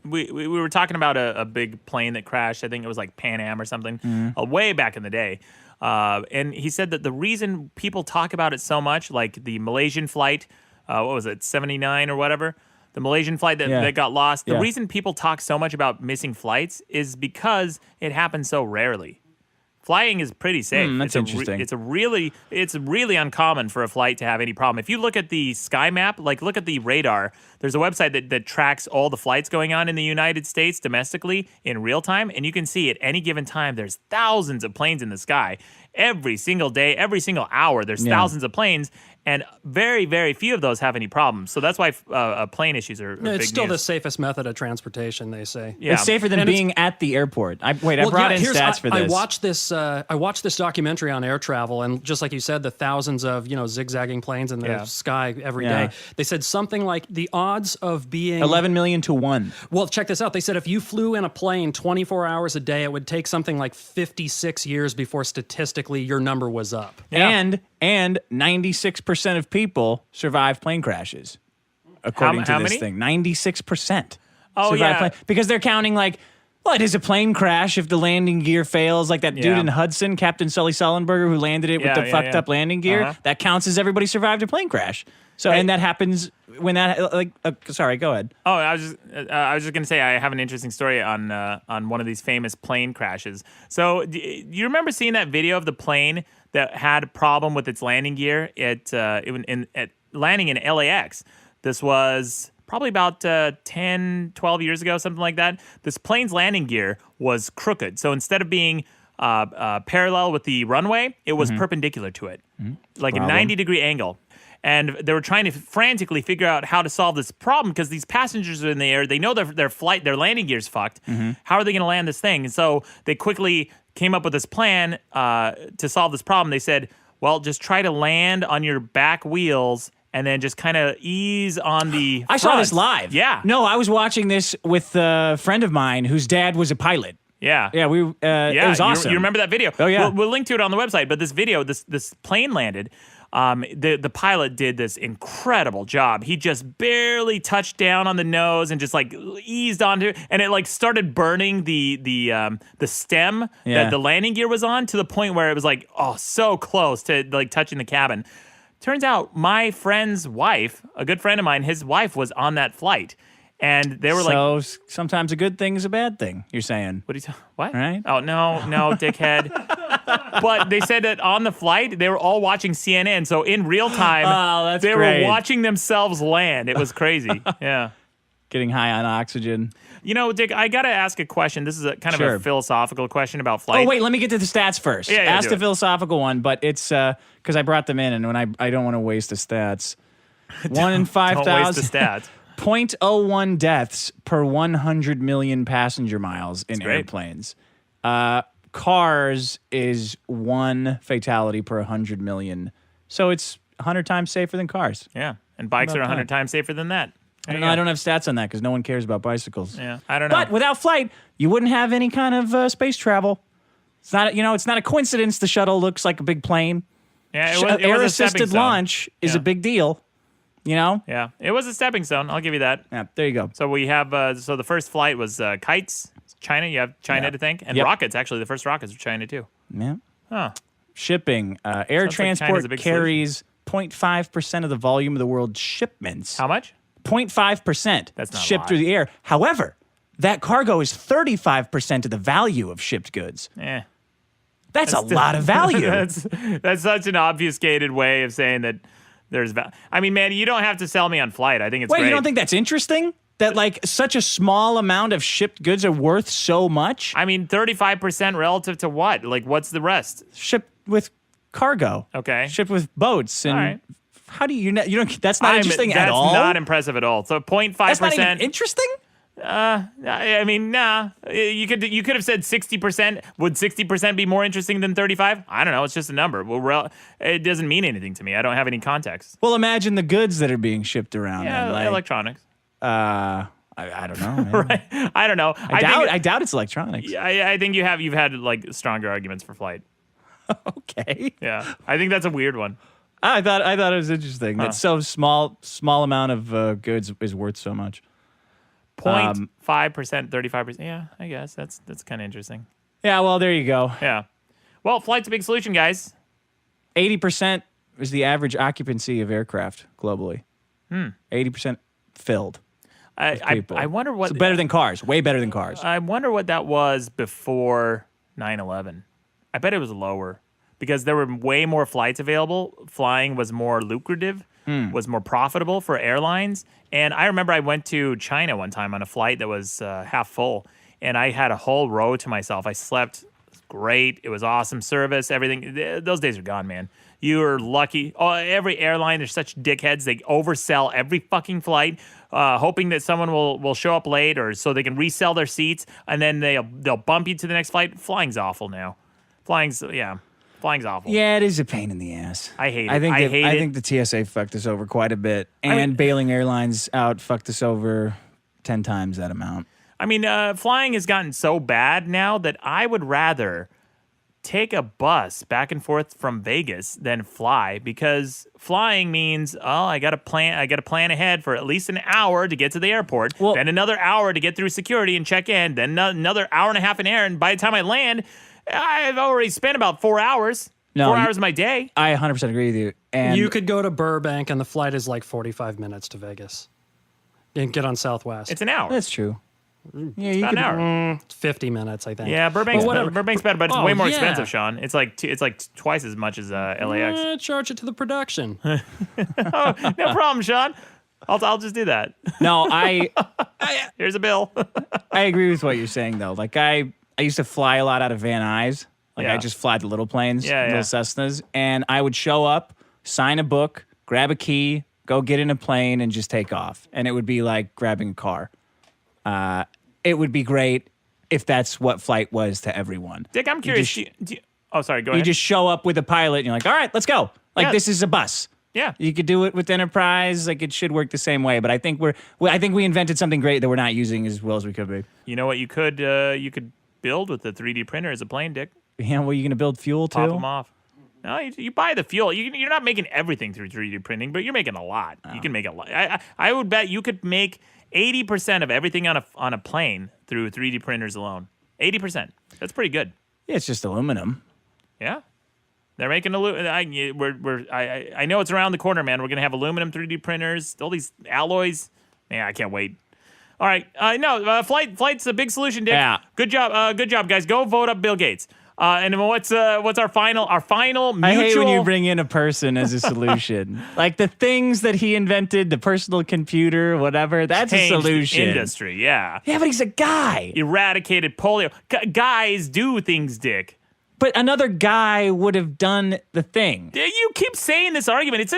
we were talking about a big plane that crashed. I think it was like Pan Am or something, way back in the day. And he said that the reason people talk about it so much, like the Malaysian flight, what was it, 79 or whatever? The Malaysian flight that got lost. The reason people talk so much about missing flights is because it happens so rarely. Flying is pretty safe. That's interesting. It's really uncommon for a flight to have any problem. If you look at the sky map, like look at the radar, there's a website that tracks all the flights going on in the United States domestically in real time, and you can see at any given time there's thousands of planes in the sky. Every single day, every single hour, there's thousands of planes, and very, very few of those have any problems. So that's why plane issues are big It's still news. the safest method of transportation, they say. Yeah. It's safer than And being at the airport. I brought in stats for this. I watched this documentary on air travel, and just like you said, the thousands of zigzagging planes in the sky every day. They said something like the odds of being 11 million to 1. Well, check this out. They said if you flew in a plane 24 hours a day, it would take something like 56 years before statistically your number was up. And 96% of people survive plane crashes, according to this thing. 96% survive plane, because they're counting like, what is a plane crash if the landing gear fails? Like that dude in Hudson, Captain Sully Sullenberger, who landed it with the fucked up landing gear. That counts as everybody survived a plane crash. So, and that happens when that, sorry, go ahead. Oh, I was just gonna say I have an interesting story on one of these famous plane crashes. So, you remember seeing that video of the plane that had a problem with its landing gear at landing in LAX? This was probably about 10, 12 years ago, something like that. This plane's landing gear was crooked. So instead of being parallel with the runway, it was perpendicular to it, like a 90-degree angle. And they were trying to frantically figure out how to solve this problem because these passengers are in the air. They know their landing gear's fucked. How are they going to land this thing? And so they quickly came up with this plan to solve this problem. They said, well, just try to land on your back wheels and then just kind of ease on the I saw this live. Yeah. No, I was watching this with a friend of mine whose dad was a pilot. Yeah. Yeah, it was awesome. You remember that video? Oh, yeah. We'll link to it on the website. But this video, this plane landed. The pilot did this incredible job. He just barely touched down on the nose and just like eased onto it, and it like started burning the stem that the landing gear was on to the point where it was like so close to like touching the cabin. Turns out my friend's wife, a good friend of mine, his wife was on that flight. And they were so like, sometimes a good thing is a bad thing, you're saying. what are you what? Right? Oh, no, dickhead. But they said that on the flight, they were all watching CNN. So in real time, they great. were watching themselves land. It was crazy. Yeah. Getting high on oxygen. You know, Dick, I got to ask a question. This is kind of Sure. a philosophical question about flight. Oh, wait, let me get to the stats first. Yeah, Ask do the it. philosophical one, but it's because I brought them in, and when I don't want to waste the stats. 1 in Don't 5,000. waste the stats. 0.01 deaths per 100 million passenger miles in great. airplanes. Cars is 1 fatality per 100 million. So it's 100 times safer than cars. Yeah. And bikes are about 100 that? times safer than that. I don't know. I don't have stats on that because no one cares about bicycles. Yeah, I don't know. But without flight, you wouldn't have any kind of space travel. It's not, it's not a coincidence the shuttle looks like a big plane. Yeah, it was a stepping Air-assisted stone. launch is Yeah. a big deal. Yeah, it was a stepping stone. I'll give you that. Yeah, there you go. So we have, so the first flight was kites, China. You have China to thank. And Yep. rockets, actually. The first rockets were China, too. Yeah. Huh. Shipping. Air Sounds like China's transport a big carries 0.5% of the volume of the world's shipments. How much? 0.5% That's not a shipped lot. through the air. However, that cargo is 35% of the value of shipped goods. That's a lot of value. That's such an obfuscated way of saying that there's value. I mean, man, you don't have to sell me on flight. I think it's Wait, great. you don't think that's interesting? That like such a small amount of shipped goods are worth so much? I mean, 35% relative to what? Like, what's the rest? Shipped with cargo. Okay. Shipped with boats. And All right. how do you don't that's not interesting at all? That's not impressive at all. So 0.5%. That's not even interesting? I mean, nah. You could have said 60%. Would 60% be more interesting than 35? I don't know. It's just a number. Well, it doesn't mean anything to me. I don't have any context. Well, imagine the goods that are being shipped around. Yeah, then, like, electronics. I don't know. Man. Right. I don't know. I doubt it's electronics. I think you've had like stronger arguments for flight. Okay. Yeah. I think that's a weird one. I thought it was interesting. That so small amount of goods is worth so much. 0.5%, 35%. Yeah, I guess that's kind of interesting. Yeah, well, there you go. Yeah. Well, flight's a big solution, guys. 80% is the average occupancy of aircraft globally. 80% filled. I wonder what So better than cars. Way better than cars. I wonder what that was before 9/11. I bet it was lower because there were way more flights available. Flying was more lucrative, was more profitable for airlines. And I remember I went to China one time on a flight that was half full, and I had a whole row to myself. I slept great. It was awesome service, everything. Those days are gone, man. You are lucky. Oh, every airline, they're such dickheads. They oversell every fucking flight, hoping that someone will show up late or so they can resell their seats, and then they'll bump you to the next flight. Flying's awful now. Flying's awful. Yeah, it is a pain in the ass. I hate it. I think hate I it. think the TSA fucked us over quite a bit, and bailing airlines out fucked us over 10 times that amount. I mean, flying has gotten so bad now that I would rather take a bus back and forth from Vegas than fly, because flying means, I got to plan ahead for at least an hour to get to the airport, then another hour to get through security and check in, then another hour and a half in air, and by the time I land, I've already spent about 4 hours. 4 hours of my day. I 100% agree with you. And you could go to Burbank and the flight is like 45 minutes to Vegas. And get on Southwest. It's an hour. That's true. Yeah, It's you about could. an hour. 50 minutes, I think. Yeah, Burbank's whatever. better, but it's Oh, way more yeah. expensive, Sean. It's like twice as much as LAX. Charge it to the production. No problem, Sean. I'll just do that. No, Here's a bill. I agree with what you're saying though. Like I used to fly a lot out of Van Nuys. Like Yeah. I just fly the little planes, Yeah, little yeah. Cessnas, and I would show up, sign a book, grab a key, go get in a plane, and just take off. And it would be like grabbing a car. It would be great if that's what flight was to everyone. Dick, I'm curious. Oh, sorry. Go You ahead. just show up with a pilot, and you're like, all right, let's go. Like Yeah. this is a bus. Yeah. You could do it with Enterprise. Like it should work the same way. But I think we invented something great that we're not using as well as we could be. You know what you could build with the 3D printer as a plane, Dick? Yeah, well, you gonna build fuel too? Pop them off. No, you buy the fuel. You're not making everything through 3D printing, but you're making a lot. You can make a lot. I would bet you could make 80% of everything on a plane through 3D printers alone. 80%. That's pretty good. Yeah, it's just aluminum. Yeah. They're making I know it's around the corner, man. We're gonna have aluminum 3D printers, all these alloys. Man, I can't wait. All right. Flight's a big solution, Dick. Yeah. Good job, guys. Go vote up Bill Gates. And what's our final mutual? I hate when you bring in a person as a solution. Like the things that he invented, the personal computer, whatever, that's a Changed the solution. industry, yeah. Yeah, but he's a guy. Eradicated polio. Guys do things, Dick. But another guy would have done the thing. You keep saying this argument. It's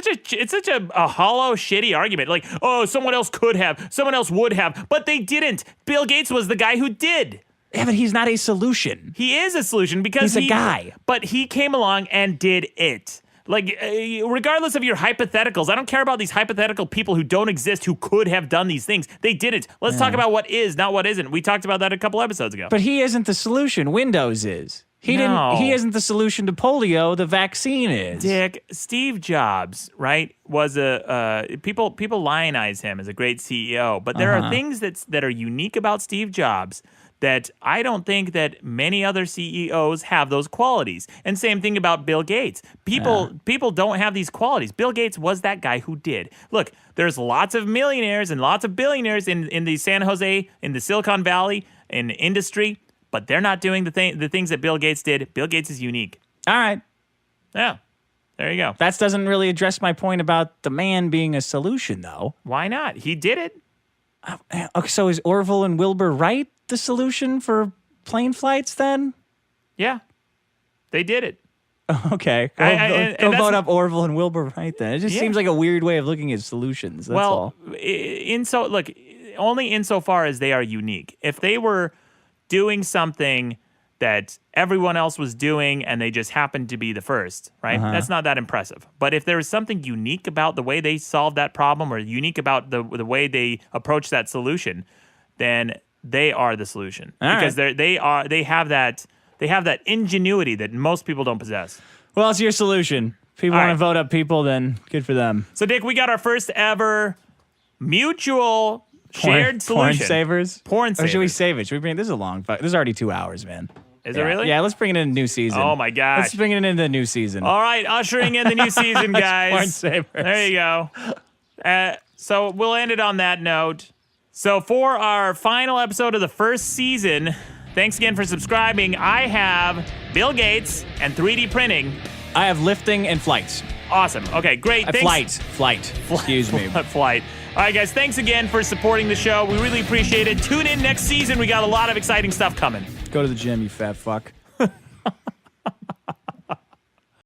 such a hollow, shitty argument. Like, oh, someone else could have, someone else would have, but they didn't. Bill Gates was the guy who did. Yeah, but he's not a solution. He is a solution because he's a guy. But he came along and did it. Like, regardless of your hypotheticals, I don't care about these hypothetical people who don't exist who could have done these things. They didn't. Let's talk about what is, not what isn't. We talked about that a couple episodes ago. But he isn't the solution. Windows is. He isn't the solution to polio. The vaccine is. Dick, Steve Jobs, right, was people lionize him as a great CEO, but there are things that are unique about Steve Jobs that I don't think that many other CEOs have those qualities. And same thing about Bill Gates. People don't have these qualities. Bill Gates was that guy who did. Look, there's lots of millionaires and lots of billionaires in the San Jose, in the Silicon Valley, in industry, but they're not doing the things that Bill Gates did. Bill Gates is unique. All right. Yeah. There you go. That doesn't really address my point about the man being a solution, though. Why not? He did it. Okay, so is Orville and Wilbur Wright the solution for plane flights then? Yeah. They did it. Okay. Go vote up Orville and Wilbur Wright then. It just seems like a weird way of looking at solutions. That's all. Only insofar as they are unique. If they were doing something that everyone else was doing and they just happened to be the first, right? That's not that impressive. But if there is something unique about the way they solved that problem or unique about the way they approach that solution, then they are the solution. Because they have that ingenuity that most people don't possess. Well, it's your solution. If people want to vote up people, then good for them. So, Dick, we got our first ever mutual shared solution. Porn savers? Porn savers. Or should we save it? Should we bring this is a long this is already 2 hours, man. Is it really? Yeah, let's bring it in a new season. Oh my gosh. Let's bring it into the new season. All right, ushering in the new season, guys. Porn savers. There you go. So we'll end it on that note. So for our final episode of the first season, thanks again for subscribing. I have Bill Gates and 3D printing. I have lifting and flights. Awesome. Okay, great. Flight. Excuse me. Flight. All right, guys, thanks again for supporting the show. We really appreciate it. Tune in next season. We got a lot of exciting stuff coming. Go to the gym, you fat fuck.